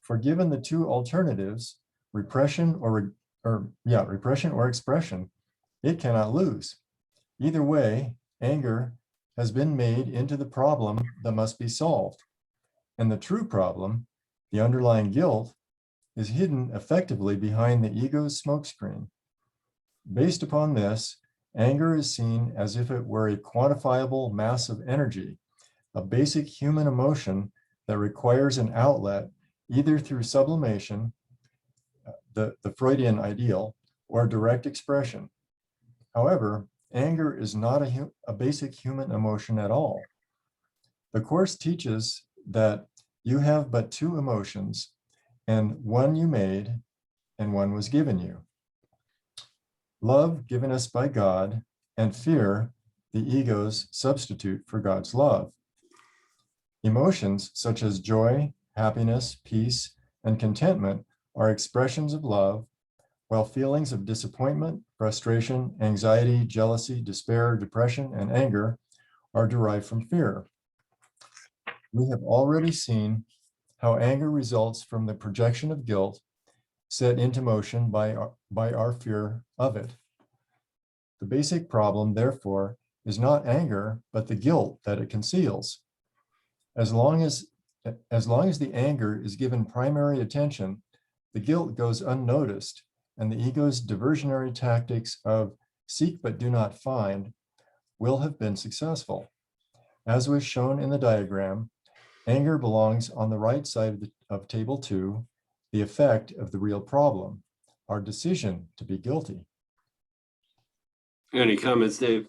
For given the two alternatives, repression or expression, it cannot lose. Either way, anger has been made into the problem that must be solved. And the true problem, the underlying guilt, is hidden effectively behind the ego's smokescreen. Based upon this, anger is seen as if it were a quantifiable mass of energy, a basic human emotion that requires an outlet either through sublimation, the Freudian ideal, or direct expression. However, anger is not a basic human emotion at all. The Course teaches that you have but two emotions, and one you made and one was given you. Love given us by God, and fear, the ego's substitute for God's love. Emotions such as joy, happiness, peace, and contentment are expressions of love, while feelings of disappointment, frustration, anxiety, jealousy, despair, depression, and anger are derived from fear. We have already seen how anger results from the projection of guilt set into motion by our fear of it. The basic problem, therefore, is not anger, but the guilt that it conceals. As long as the anger is given primary attention, the guilt goes unnoticed, and the ego's diversionary tactics of seek but do not find will have been successful. As was shown in the diagram, anger belongs on the right side of table 2, the effect of the real problem, our decision to be guilty. Any comments, Dave?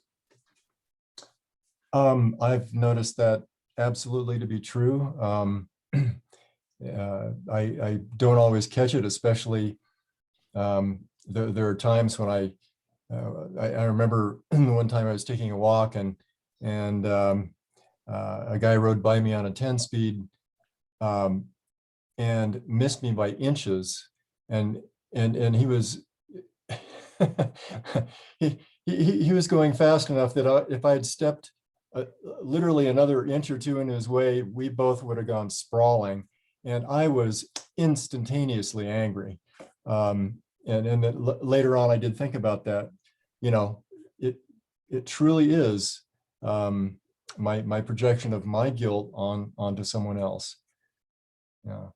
I've noticed that absolutely to be true. I don't always catch it, especially there are times when I remember one time I was taking a walk and a guy rode by me on a 10-speed, and missed me by inches. And he was he was going fast enough that if I had stepped literally another inch or two in his way, we both would have gone sprawling. And I was instantaneously angry. And then later on, I did think about that. You know, it truly is my projection of my guilt onto someone else. Yeah.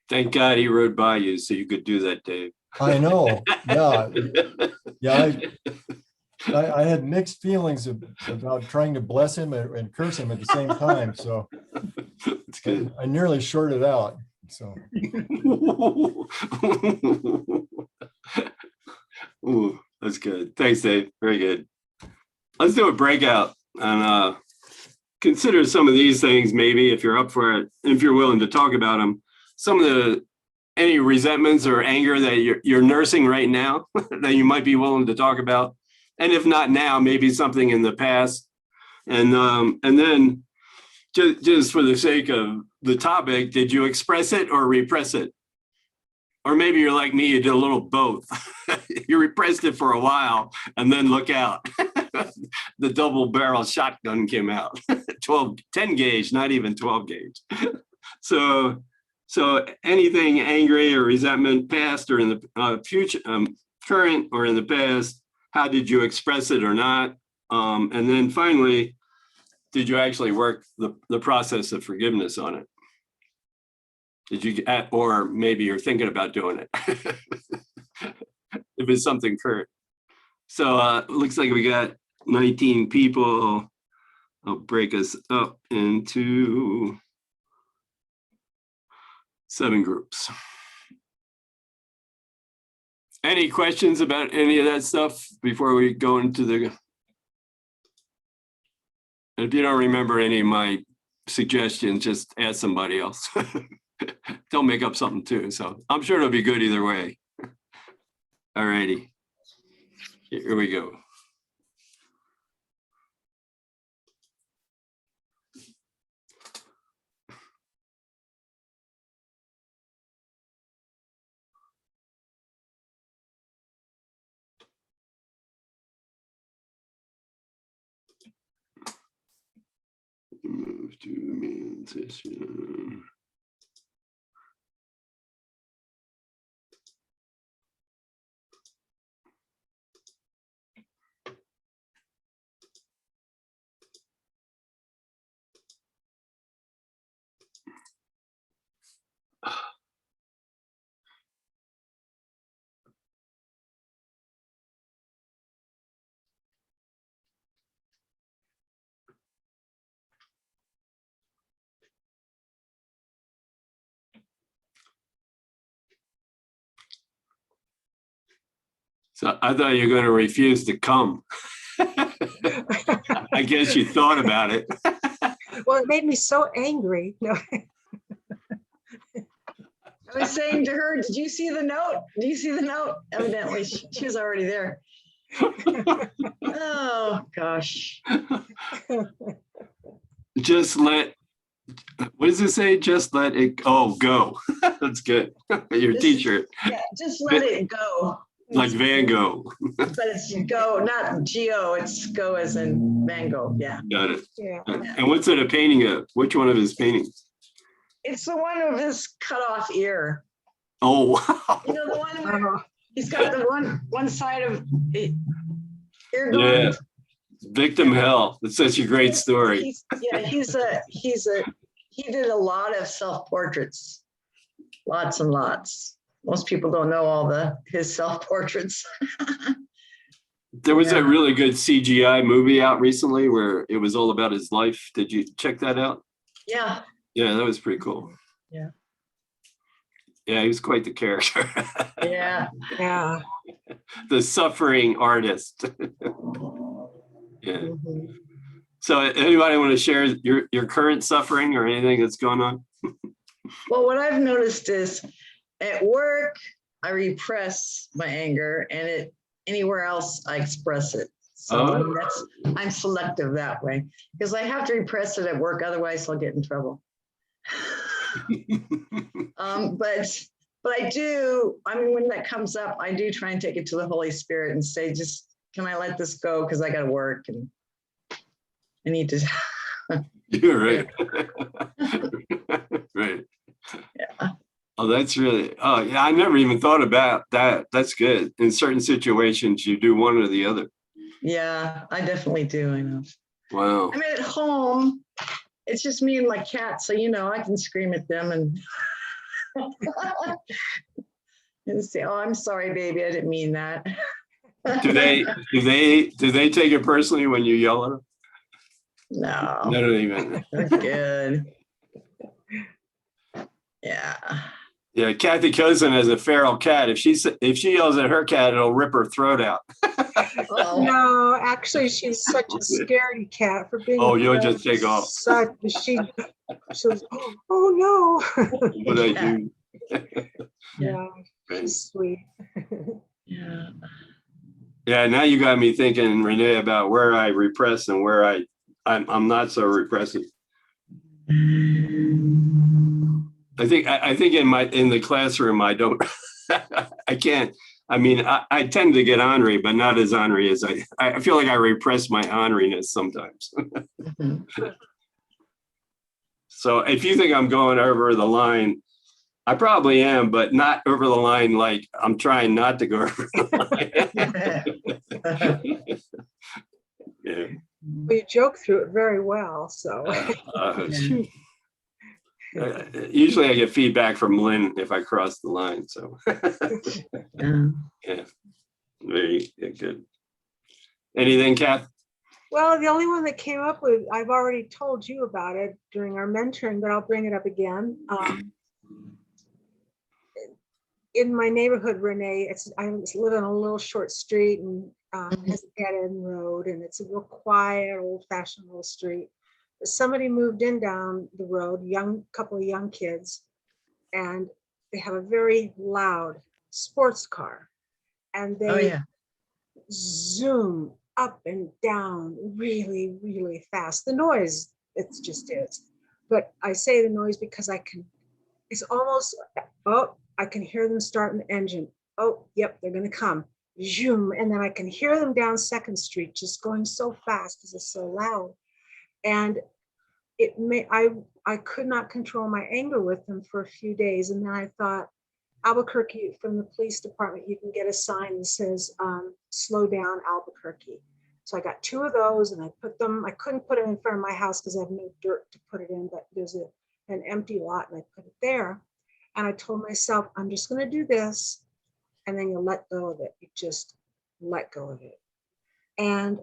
Thank God he rode by you so you could do that, Dave. I know. Yeah. Yeah. I had mixed feelings about trying to bless him and curse him at the same time. So It's good. I nearly shorted out. So Ooh, that's good. Thanks, Dave. Very good. Let's do a breakout and consider some of these things, maybe if you're up for it, if you're willing to talk about them. Some of any resentments or anger that you're nursing right now that you might be willing to talk about. And if not now, maybe something in the past. And then just for the sake of the topic, did you express it or repress it? Or maybe you're like me, you did a little both. You repressed it for a while and then look out. The double barrel shotgun came out. 10 gauge, not even 12 gauge. So anything angry or resentment, past or in the future, current or in the past, how did you express it or not? And then finally, did you actually work the process of forgiveness on it? Did you, or maybe you're thinking about doing it. If it's something current. So it looks like we got 19 people. I'll break us up into 7 groups. Any questions about any of that stuff before we go into the, if you don't remember any of my suggestions, just ask somebody else. Don't make up something too. So I'm sure it'll be good either way. All righty, here we go. Move to the main session. So I thought you were going to refuse to come. I guess you thought about it. Well, it made me so angry. No. I was saying to her, did you see the note? Do you see the note? Evidently, she was already there. Oh, gosh. Just let, what does it say? Just let it, oh, go. That's good. Your t-shirt. Yeah, just let it go. Like Van Gogh. But it's go, not G-O, it's go as in mango. Yeah. Got it. Yeah. And what's it a painting of? Which one of his paintings? It's the one of his cut off ear. Oh, wow. You know, the one where he's got the one side of it, ear gone. Yeah. Victim hell. It's such a great story. He did a lot of self-portraits, lots and lots. Most people don't know his self-portraits. There was a really good CGI movie out recently where it was all about his life. Did you check that out? Yeah. Yeah, that was pretty cool. Yeah. Yeah, he was quite the character. Yeah. Yeah. The suffering artist. Yeah. Mm-hmm. So anybody want to share your current suffering or anything that's going on? Well, what I've noticed is at work, I repress my anger, and anywhere else I express it. So I'm selective that way because I have to repress it at work, otherwise I'll get in trouble. But I do, I mean, when that comes up, I do try and take it to the Holy Spirit and say, just, can I let this go? Because I got to work and I need to. You're right. Right. Yeah. Oh, that's really, oh, yeah, I never even thought about that. That's good. In certain situations, you do one or the other. Yeah, I definitely do. I know. Wow. I mean, at home, it's just me and my cat. So, I can scream at them and, and say, oh, I'm sorry, baby. I didn't mean that. Do they take it personally when you yell at them? No, Not even. they're good. Yeah. Yeah, Kathy Cousin has a feral cat. If she yells at her cat, it'll rip her throat out. Oh, No, actually, she's such a scaredy cat for being. Oh, a you'll friend. just take off. She was, oh no. What I do. Yeah, she's sweet. yeah. Yeah, now you got me thinking, Renee, about where I repress and where I'm not so repressive. I think in the classroom I don't I can't. I mean, I tend to get ornery, but not as ornery as I feel like I repress my orneriness sometimes. So if you think I'm going over the line, I probably am, but not over the line like I'm trying not to go over the line. Yeah. We joke through it very well, so. Usually I get feedback from Lynn if I cross the line. So yeah, very good. Anything, Kath? Well, the only one that came up with, I've already told you about it during our mentoring, but I'll bring it up again. In my neighborhood, Renee, I live on a little short street and has a dead-end road, and it's a real quiet, old-fashioned little street. Somebody moved in down the road, couple of young kids, and they have a very loud sports car, and they zoom up and down really, really fast. The noise, it just is. But I say the noise because it's almost, I can hear them starting the engine. Oh, yep, they're gonna come. Zoom, and then I can hear them down 2nd Street just going so fast because it's so loud. And I could not control my anger with them for a few days. And then I thought, Albuquerque, from the police department, you can get a sign that says, slow down Albuquerque. So I got 2 of those and I couldn't put them in front of my house because I have no dirt to put it in, but there's an empty lot and I put it there. And I told myself, I'm just gonna do this. And then you let go of it. You just let go of it. And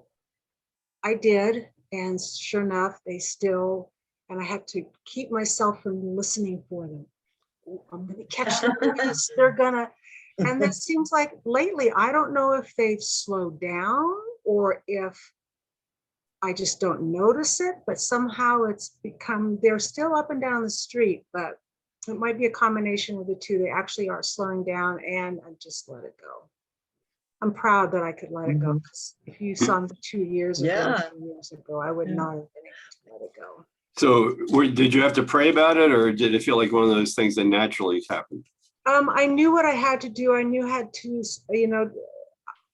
I did. And sure enough, and I had to keep myself from listening for them. I'm going to catch them because they're gonna, and it seems like lately, I don't know if they've slowed down or if I just don't notice it, but somehow they're still up and down the street, but it might be a combination of the two. They actually are slowing down and I just let it go. I'm proud that I could let it go, because if you saw me 2 years ago, I would not have been able to let it go. So did you have to pray about it, or did it feel like one of those things that naturally happened? I knew what I had to do. I knew I had to,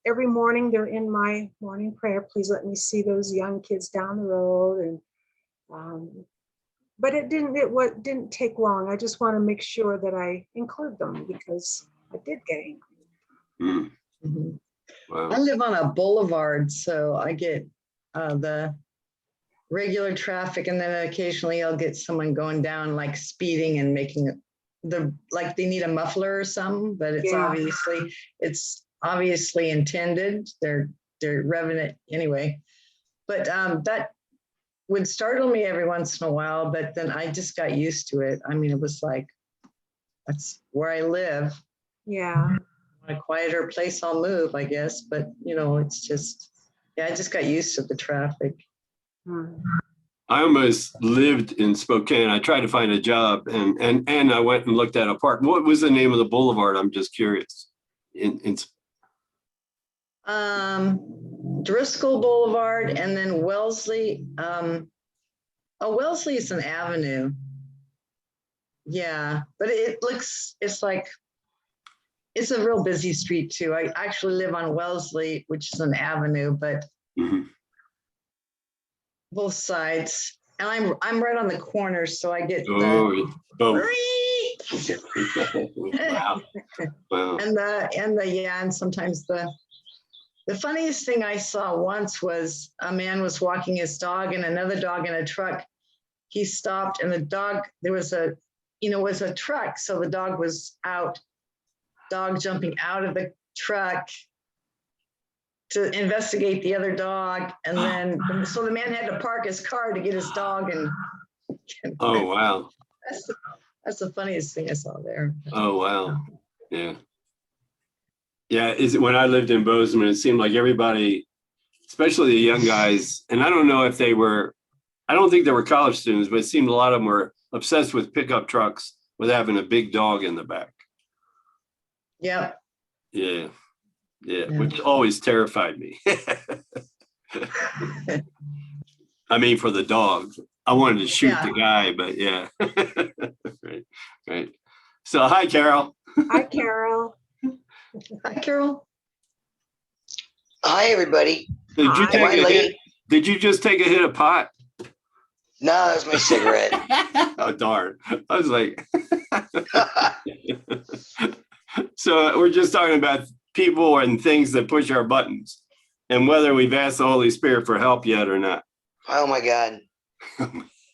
every morning they're in my morning prayer. Please let me see those young kids down the road. And but it didn't take long. I just want to make sure that I include them because I did get angry. Wow. I live on a boulevard, so I get the regular traffic, and then occasionally I'll get someone going down like speeding and making like they need a muffler or something, but it's obviously intended. They're revving it anyway. But that would startle me every once in a while, but then I just got used to it. I mean, it was like, that's where I live. Yeah. A quieter place, I'll move, I guess. But it's just, I just got used to the traffic. I almost lived in Spokane. I tried to find a job, and I went and looked at a park. What was the name of the boulevard? I'm just curious. Driscoll Boulevard, and then Wellesley. Wellesley is an avenue. Yeah, but it's like, it's a real busy street too. I actually live on Wellesley, which is an avenue, but Mhm. both sides. And I'm right on the corner, so I get Oh, both. the Wow. Wow. and sometimes the funniest thing I saw once was a man was walking his dog and another dog in a truck. He stopped and the dog, there was was a truck. So the dog was out, dog jumping out of the truck to investigate the other dog. And then, so the man had to park his car to get his dog. And Oh, wow. that's the funniest thing I saw there. Oh, wow. Yeah. Yeah. When I lived in Bozeman, it seemed like everybody, especially the young guys, and I don't know if I don't think they were college students, but it seemed a lot of them were obsessed with pickup trucks with having a big dog in the back. Yeah. Yeah. Yeah. Which always terrified me. I mean, for the dog, I wanted to shoot the guy, but yeah. Right. Right. So, hi, Carol. Hi, Carol. Hi, Carol. Hi, everybody. Did you Hi. take Am I a hit? late? Did you just take a hit of pot? No, that's my cigarette. Oh, darn. I was like, so we're just talking about people and things that push our buttons and whether we've asked the Holy Spirit for help yet or not. Oh my God.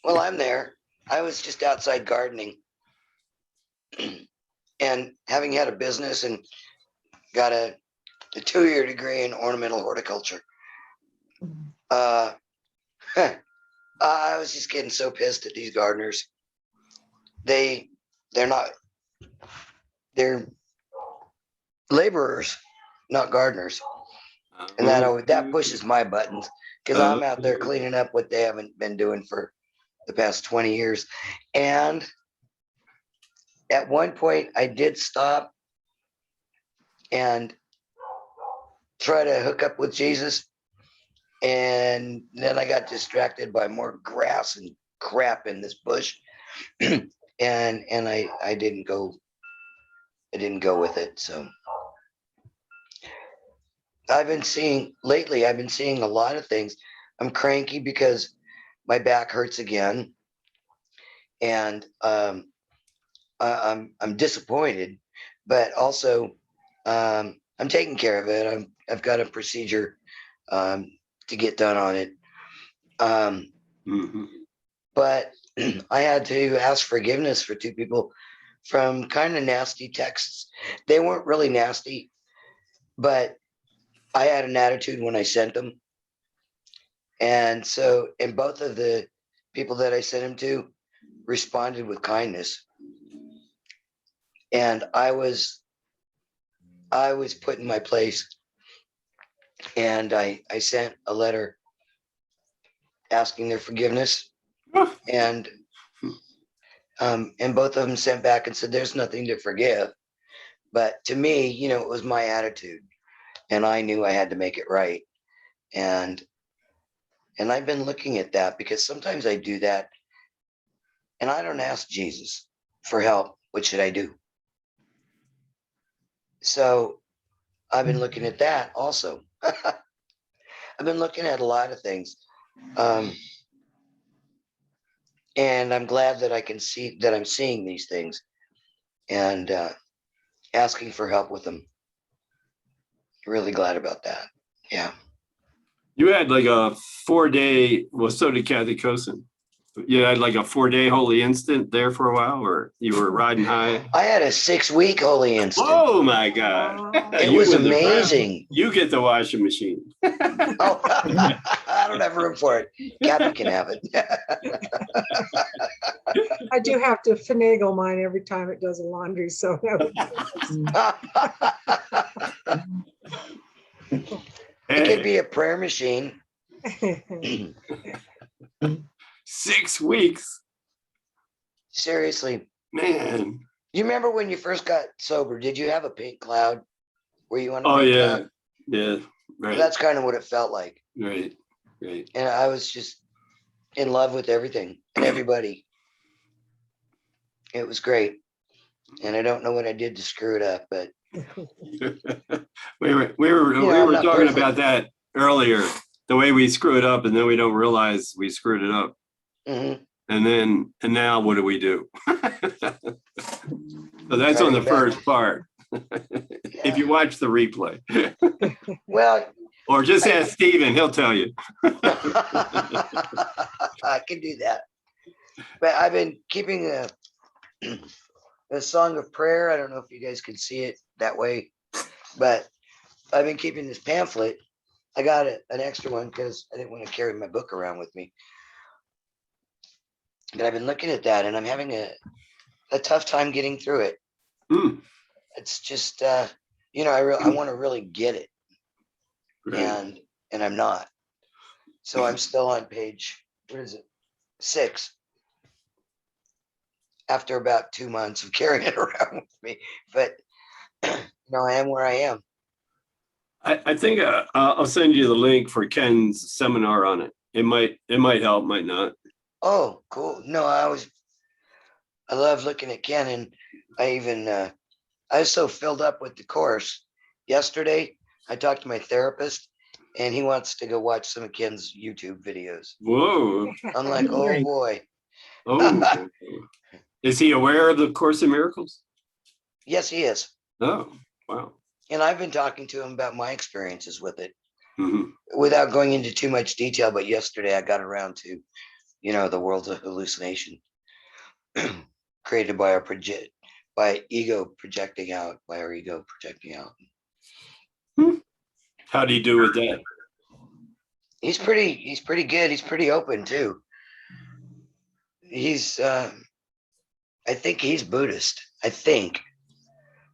Well, I'm there. I was just outside gardening and having had a business and got a 2-year degree in ornamental horticulture. I was just getting so pissed at these gardeners. They're laborers, not gardeners. And that pushes my buttons because I'm out there cleaning up what they haven't been doing for the past 20 years. And at one point I did stop and try to hook up with Jesus. And then I got distracted by more grass and crap in this bush. and I didn't go with it. So I've been seeing a lot of things. I'm cranky because my back hurts again. And I'm disappointed, but also I'm taking care of it. I've got a procedure to get done on it. But I had to ask forgiveness for 2 people from kind of nasty texts. They weren't really nasty, but I had an attitude when I sent them. And both of the people that I sent them to responded with kindness. And I was put in my place, and I sent a letter asking their forgiveness. And both of them sent back and said, there's nothing to forgive. But to me, it was my attitude, and I knew I had to make it right. And I've been looking at that because sometimes I do that and I don't ask Jesus for help. What should I do? So I've been looking at that also. I've been looking at a lot of things. And I'm glad that I can see that I'm seeing these things and asking for help with them. Really glad about that. Yeah. You had like a 4-day, well, so did Kathy Cosin. You had like a 4-day holy instant there for a while, or you were riding high? I had a 6-week holy instant. Oh my God. It was amazing. You get the washing machine. Oh, I don't have room for it. Kathy can have it. I do have to finagle mine every time it does the laundry. So It could be a prayer machine. 6 weeks. Seriously. Man. You remember when you first got sober, did you have a pink cloud? Were you on a Oh pink yeah. cloud? Yeah. Right. That's kind of what it felt like. Right. Right. And I was just in love with everything and everybody. It was great. And I don't know what I did to screw it up, but we were I'm not talking perfect. about that earlier, the way we screw it up and then we don't realize we screwed it up. Mhm. And now what do we do? So that's Try on to the get back. first part. If you watch the replay, Well, or just ask Steven, he'll tell you. I can do that. But I've been keeping a song of prayer. I don't know if you guys can see it that way, but I've been keeping this pamphlet. I got an extra one because I didn't want to carry my book around with me. But I've been looking at that and I'm having a tough time getting through it. Mm, It's just, you know, I want to really get it, right. and I'm not. So I'm still on page, what is it, 6, after about 2 months of carrying it around with me. But you know, I am where I am. I think I'll send you the link for Ken's seminar on it. It might help, might not. Oh, cool. No, I love looking at Ken, and I was so filled up with the course. Yesterday, I talked to my therapist, and he wants to go watch some of Ken's YouTube videos. Whoa. I'm like, oh Great. boy. Oh. Is he aware of the Course in Miracles? Yes, he is. Oh, wow. And I've been talking to him about my experiences with it Mhm. without going into too much detail. But yesterday I got around to, you know, the worlds of hallucination created by by ego projecting out, by our ego projecting out. How do you do with that? He's pretty good. He's pretty open too. He's I think he's Buddhist, I think,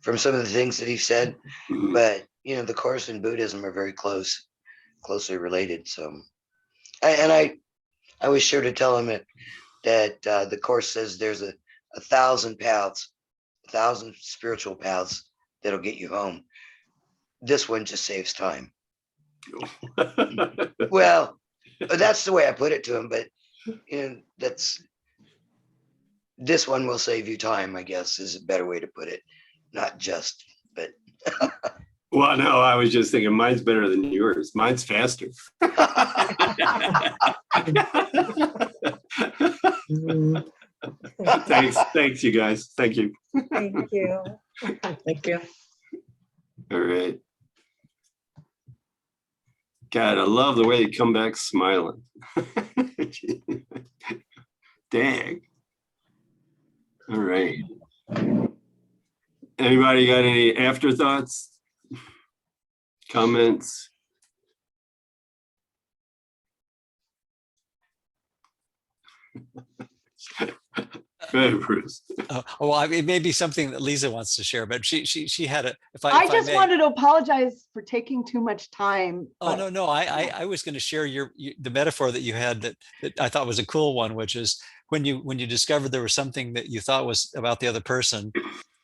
from some of the things that he said. Mhm. But you know, the Course and Buddhism are very closely related. So I was sure to tell him that the Course says there's a 1,000 paths, 1,000 spiritual paths that'll get you home. This one just saves time. Well, that's the way I put it to him, but you know, this one will save you time, I guess, is a better way to put it. Not just, but Well, no, I was just thinking mine's better than yours. Mine's faster. Thanks, you guys. Thank you. Thank you. Thank you. All right. God, I love the way you come back smiling. Dang. All right. Anybody got any afterthoughts? Comments? Go ahead, Bruce. Well, I mean, it may be something that Lisa wants to share, but she had a. I just may. wanted to apologize for taking too much time. Oh but- no, I was going to share the metaphor that you had that I thought was a cool one, which is when you discovered there was something that you thought was about the other person,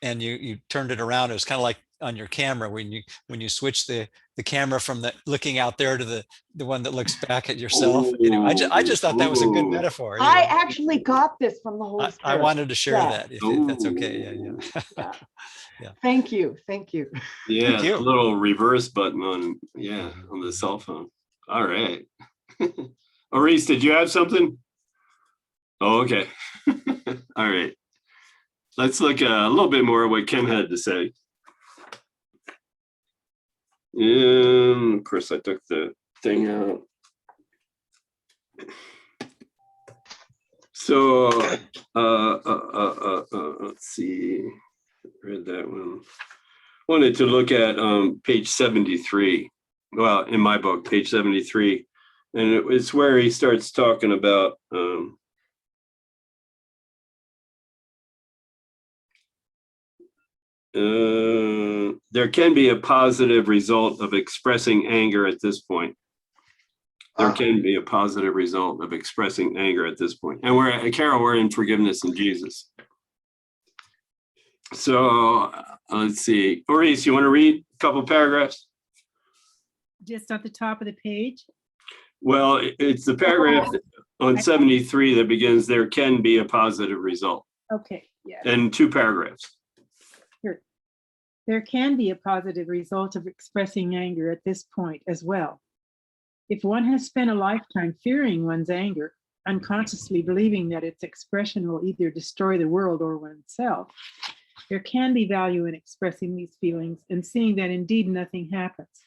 and you turned it around. It was kind of like on your camera when you switch the camera from the looking out there to the one that looks back at yourself. I just thought that was a good metaphor. I actually got this from the Holy Spirit. I wanted to share Yeah. that if that's okay. Yeah. Yeah. Thank you. Thank you. Yeah, Thank you. a little reverse button on the cell phone. All right. Maurice, did you have something? Oh, okay. All right. Let's look a little bit more at what Ken had to say. Of course, I took the thing out. So, let's see. Read that one. Wanted to look at page 73. Well, in my book, page 73, and it's where he starts talking about there can be a positive result of expressing anger at this point. There can be a positive result of expressing anger at this point. And Carol, we're in forgiveness in Jesus. So let's see. Maurice, you want to read a couple paragraphs? Just at the top of the page. Well, it's the paragraph on 73 that begins, there can be a positive result. Okay. Yes. in 2 paragraphs. There can be a positive result of expressing anger at this point as well. If one has spent a lifetime fearing one's anger, unconsciously believing that its expression will either destroy the world or oneself, there can be value in expressing these feelings and seeing that indeed nothing happens.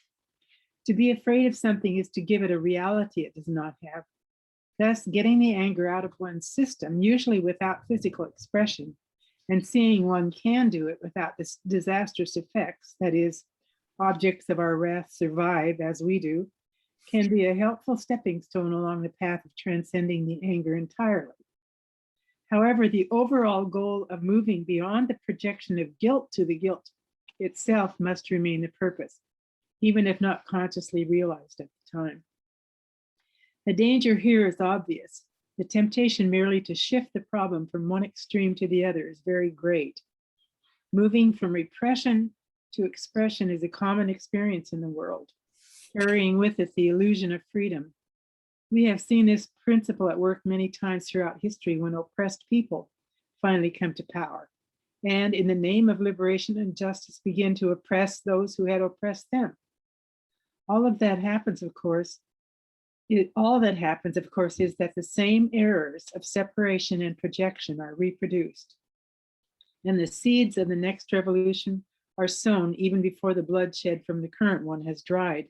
To be afraid of something is to give it a reality it does not have. Thus, getting the anger out of one's system, usually without physical expression, and seeing one can do it without this disastrous effects, that is, objects of our wrath survive as we do, can be a helpful stepping stone along the path of transcending the anger entirely. However, the overall goal of moving beyond the projection of guilt to the guilt itself must remain the purpose, even if not consciously realized at the time. The danger here is obvious. The temptation merely to shift the problem from one extreme to the other is very great. Moving from repression to expression is a common experience in the world, carrying with it the illusion of freedom. We have seen this principle at work many times throughout history when oppressed people finally come to power, and in the name of liberation and justice begin to oppress those who had oppressed them. All that happens, of course, is that the same errors of separation and projection are reproduced. And the seeds of the next revolution are sown even before the bloodshed from the current one has dried.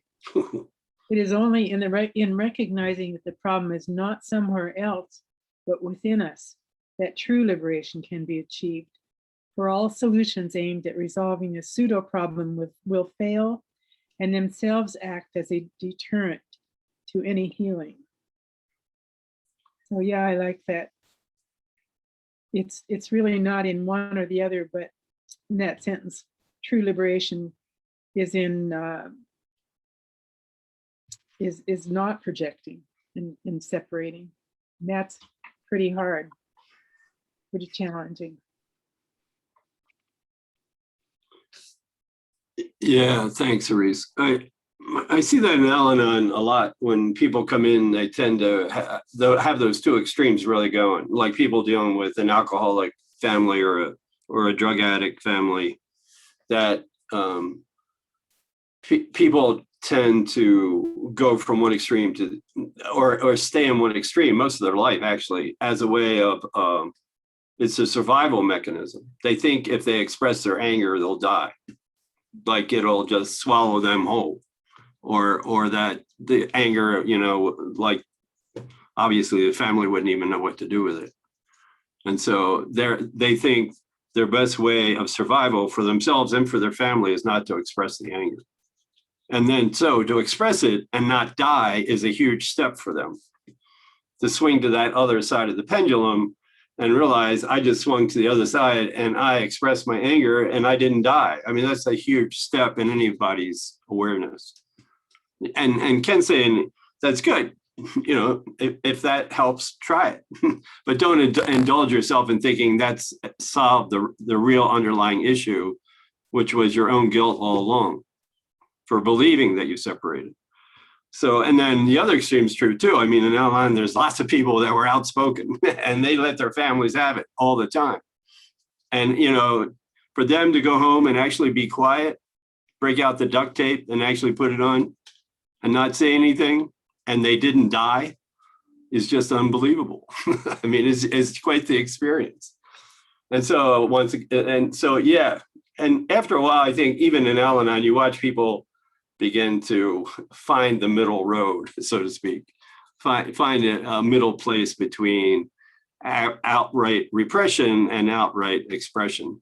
It is only in recognizing that the problem is not somewhere else, but within us, that true liberation can be achieved. For all solutions aimed at resolving a pseudo problem will fail and themselves act as a deterrent to any healing. So yeah, I like that. It's really not in one or the other, but in that sentence, true liberation is in is not projecting and separating. And that's pretty hard, pretty challenging. Yeah, thanks, Aris. I see that in Al-Anon a lot. When people come in, they tend to have those 2 extremes really going, like people dealing with an alcoholic family or a drug addict family, that people tend to go from one extreme to, or stay in one extreme most of their life, actually, as a way of, it's a survival mechanism. They think if they express their anger, they'll die. Like it'll just swallow them whole. Or that the anger, like obviously the family wouldn't even know what to do with it. And so they think their best way of survival for themselves and for their family is not to express the anger. And then so to express it and not die is a huge step for them. To swing to that other side of the pendulum and realize I just swung to the other side and I expressed my anger and I didn't die. I mean, that's a huge step in anybody's awareness. And Ken's saying that's good, if that helps, try it. But don't indulge yourself in thinking that's solved the real underlying issue, which was your own guilt all along for believing that you separated. So, and then the other extreme is true too. I mean, in Al-Anon, there's lots of people that were outspoken and they let their families have it all the time. And, for them to go home and actually be quiet, break out the duct tape and actually put it on, and not say anything, and they didn't die, is just unbelievable. I mean, it's quite the experience. And so yeah, and after a while, I think even in Al-Anon, you watch people begin to find the middle road, so to speak, find a middle place between outright repression and outright expression.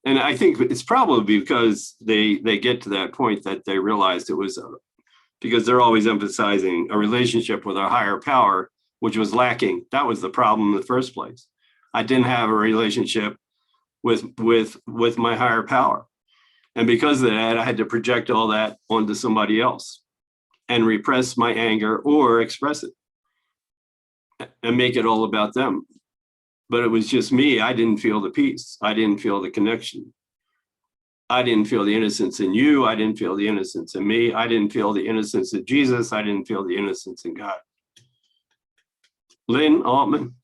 And I think it's probably because they get to that point that they realized it was because they're always emphasizing a relationship with our higher power, which was lacking. That was the problem in the first place. I didn't have a relationship with my higher power. And because of that, I had to project all that onto somebody else and repress my anger or express it and make it all about them. But it was just me. I didn't feel the peace. I didn't feel the connection. I didn't feel the innocence in you. I didn't feel the innocence in me. I didn't feel the innocence of Jesus. I didn't feel the innocence in God. Lynn Altman.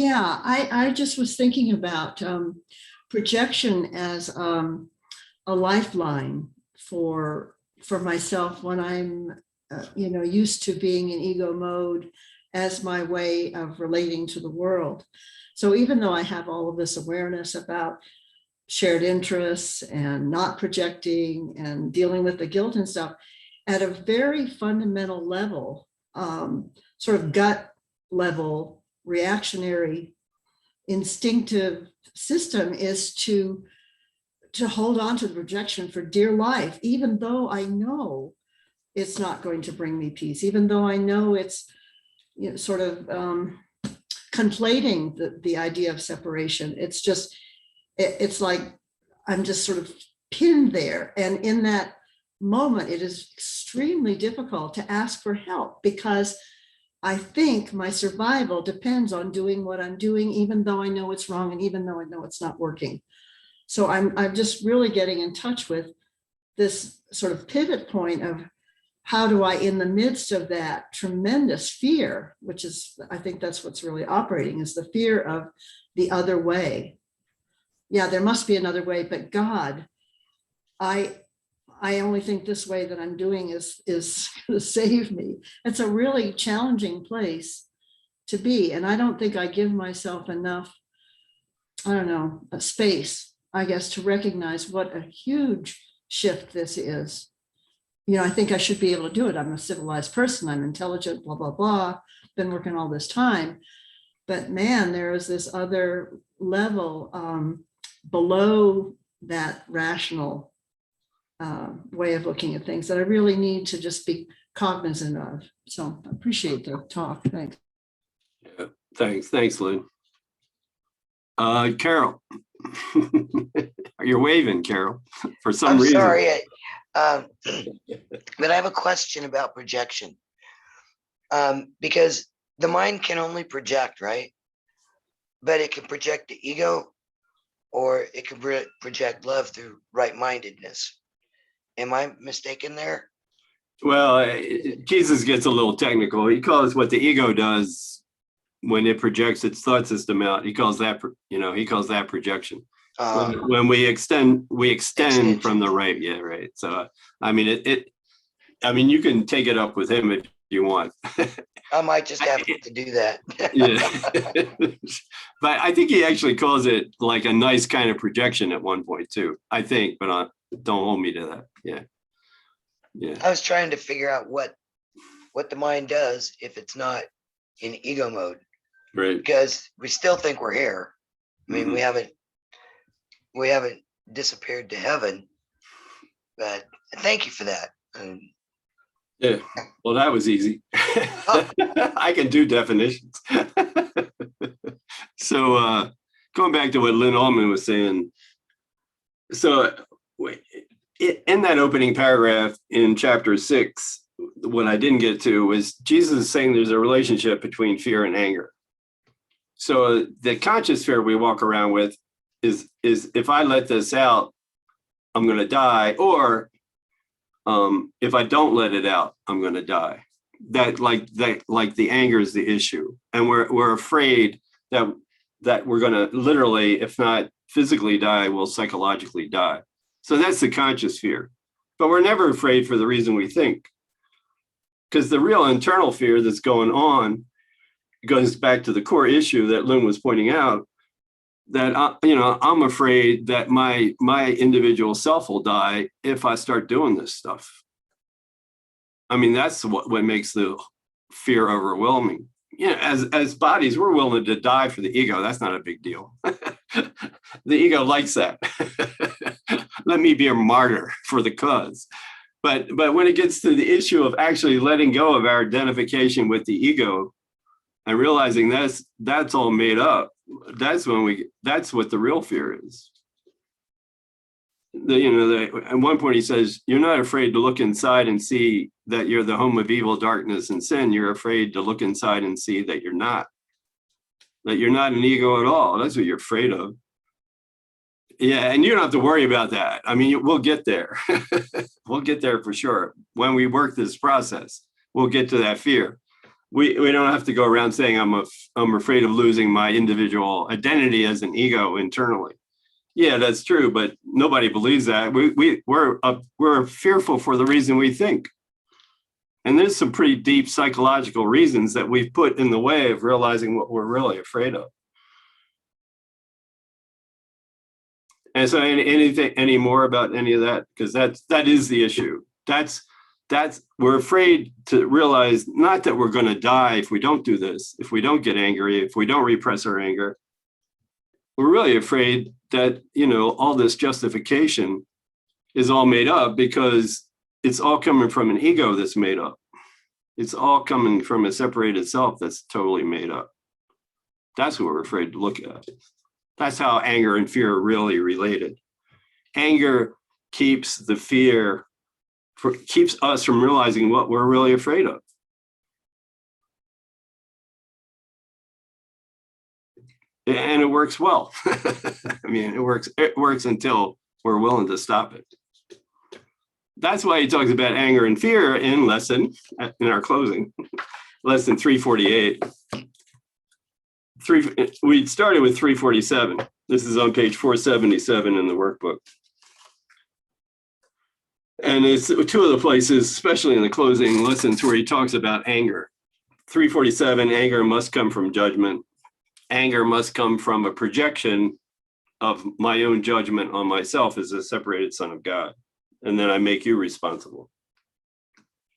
Yeah, I just was thinking about projection as a lifeline for myself when I'm used to being in ego mode as my way of relating to the world. So even though I have all of this awareness about shared interests and not projecting and dealing with the guilt and stuff, at a very fundamental level, sort of gut level, reactionary, instinctive system is to hold on to the projection for dear life, even though I know it's not going to bring me peace, even though I know it's sort of conflating the idea of separation. It's just, it's like I'm just sort of pinned there. And in that moment, it is extremely difficult to ask for help because I think my survival depends on doing what I'm doing, even though I know it's wrong and even though I know it's not working. So I'm just really getting in touch with this sort of pivot point of how do I, in the midst of that tremendous fear, which is, I think that's what's really operating, is the fear of the other way. Yeah, there must be another way, but God, I only think this way that I'm doing is going to save me. It's a really challenging place to be. And I don't think I give myself enough, I don't know, a space, I guess, to recognize what a huge shift this is. I think I should be able to do it. I'm a civilized person. I'm intelligent, blah, blah, blah. Been working all this time. But man, there is this other level below that rational way of looking at things that I really need to just be cognizant of. So I appreciate the talk. Thanks. Yeah, thanks, Lynn. Carol, you're waving, Carol, for some reason. I'm sorry, but I have a question about projection. Because the mind can only project, right? But it can project the ego, or it can project love through right-mindedness. Am I mistaken there? Well, Jesus gets a little technical. He calls what the ego does when it projects its thought system out. He calls that, he calls that projection. When we extend from the right. Yeah, right. So, I mean, you can take it up with him if you want. I might just have to do that. Yeah. But I think he actually calls it like a nice kind of projection at one point too, I think, but don't hold me to that. Yeah. Yeah. I was trying to figure out what the mind does if it's not in ego mode. Right. Because we still think we're here. I mean, we haven't disappeared to heaven, but thank you for that. Yeah, well, that was easy. I can do definitions. So going back to what Lynn Allman was saying, so in that opening paragraph in chapter 6, what I didn't get to was Jesus is saying there's a relationship between fear and anger. So the conscious fear we walk around with is if I let this out, I'm going to die, or if I don't let it out, I'm going to die. That the anger is the issue, and we're afraid that we're going to literally, if not physically die, we'll psychologically die. So that's the conscious fear, but we're never afraid for the reason we think, because the real internal fear that's going on goes back to the core issue that Lynn was pointing out, that I'm afraid that my individual self will die if I start doing this stuff. I mean, that's what makes the fear overwhelming. As bodies, we're willing to die for the ego. That's not a big deal. The ego likes that. Let me be a martyr for the cause. But when it gets to the issue of actually letting go of our identification with the ego and realizing that's all made up, that's what the real fear is. At one point he says, you're not afraid to look inside and see that you're the home of evil, darkness, and sin. You're afraid to look inside and see that you're not an ego at all. That's what you're afraid of. Yeah, and you don't have to worry about that. I mean, we'll get there. We'll get there for sure. When we work this process, we'll get to that fear. we don't have to go around saying I'm afraid of losing my individual identity as an ego internally. Yeah, that's true, but nobody believes that. We're fearful for the reason we think. And there's some pretty deep psychological reasons that we've put in the way of realizing what we're really afraid of. And so any more about any of that? Because that is the issue. That's we're afraid to realize not that we're going to die if we don't do this, if we don't get angry, if we don't repress our anger. We're really afraid that, all this justification is all made up because it's all coming from an ego that's made up. It's all coming from a separated self that's totally made up. That's what we're afraid to look at. That's how anger and fear are really related. Anger keeps keeps us from realizing what we're really afraid of. And it works well. I mean, it works until we're willing to stop it. That's why he talks about anger and fear in our closing, lesson 348. We started with 347. This is on page 477 in the workbook. And it's two of the places, especially in the closing lessons, where he talks about anger. 347, anger must come from judgment. Anger must come from a projection of my own judgment on myself as a separated son of God. And then I make you responsible.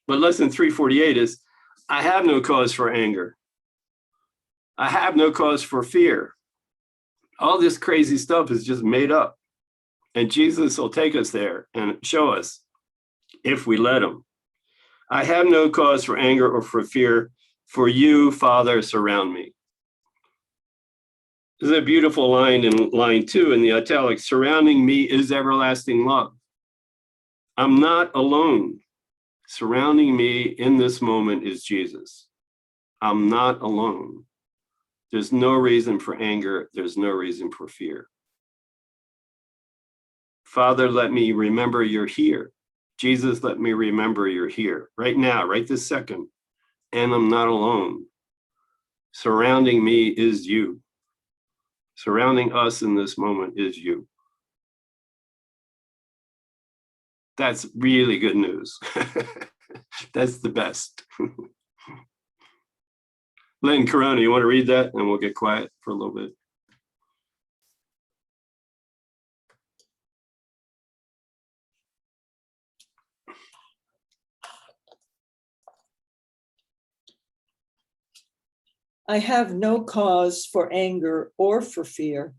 But lesson 348 is, I have no cause for anger. I have no cause for fear. All this crazy stuff is just made up. And Jesus will take us there and show us if we let him. I have no cause for anger or for fear, for you, Father, surround me. There's a beautiful line in line 2 in the italics. Surrounding me is everlasting love. I'm not alone. Surrounding me in this moment is Jesus. I'm not alone. There's no reason for anger. There's no reason for fear. Father, let me remember you're here. Jesus, let me remember you're here right now, right this second. And I'm not alone. Surrounding me is you. Surrounding us in this moment is you. That's really good news. That's the best. Lynn Corona, you want to read that? And we'll get quiet for a little bit. I have no cause for anger or for fear,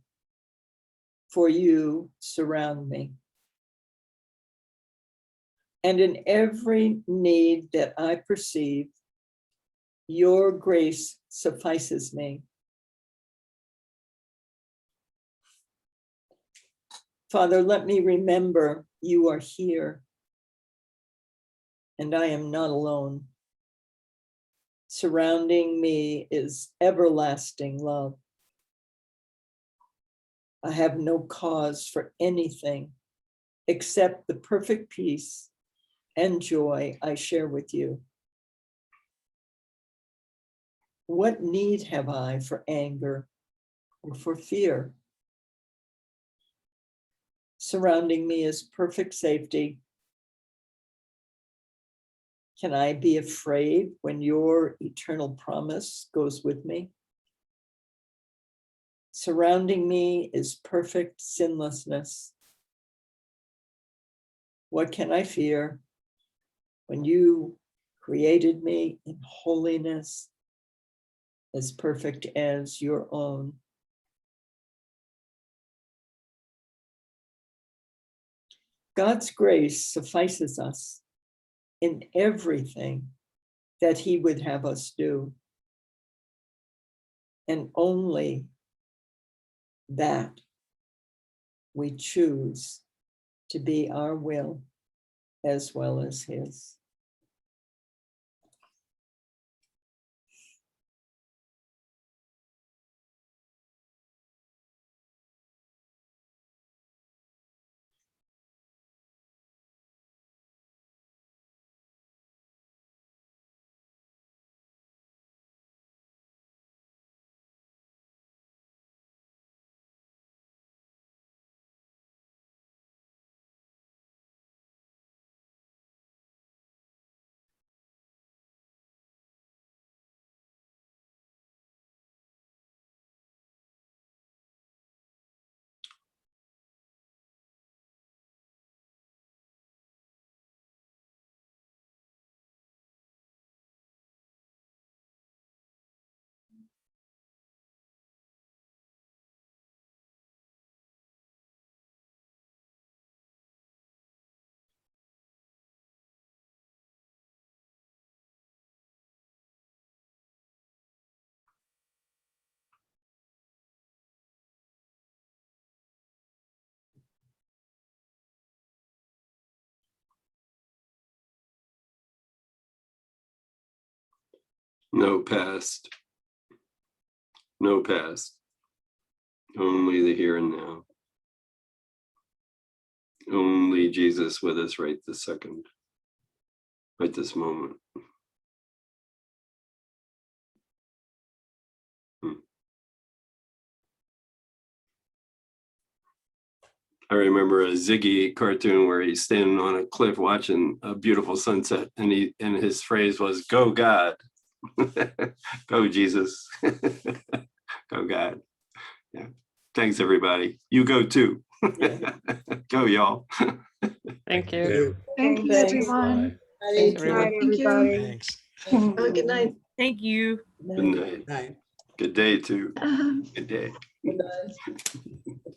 for you surround me. And in every need that I perceive, your grace suffices me. Father, let me remember you are here, and I am not alone. Surrounding me is everlasting love. I have no cause for anything except the perfect peace and joy I share with you. What need have I for anger or for fear? Surrounding me is perfect safety. Can I be afraid when your eternal promise goes with me? Surrounding me is perfect sinlessness. What can I fear when you created me in holiness as perfect as your own? God's grace suffices us in everything that he would have us do. And only that we choose to be our will as well as his. No past. No past. Only the here and now. Only Jesus with us right this second, right this moment. I remember a Ziggy cartoon where he's standing on a cliff watching a beautiful sunset, and his phrase was "Go God, go Jesus, go God." Yeah. Thanks everybody. You go too. Go y'all. Thank you. Thank you, Thanks. everyone. Thanks, Good night, everyone. everybody. Thanks. Have a good night. Thank you. Good night. Good day too. Uh-huh. Good day. Good night.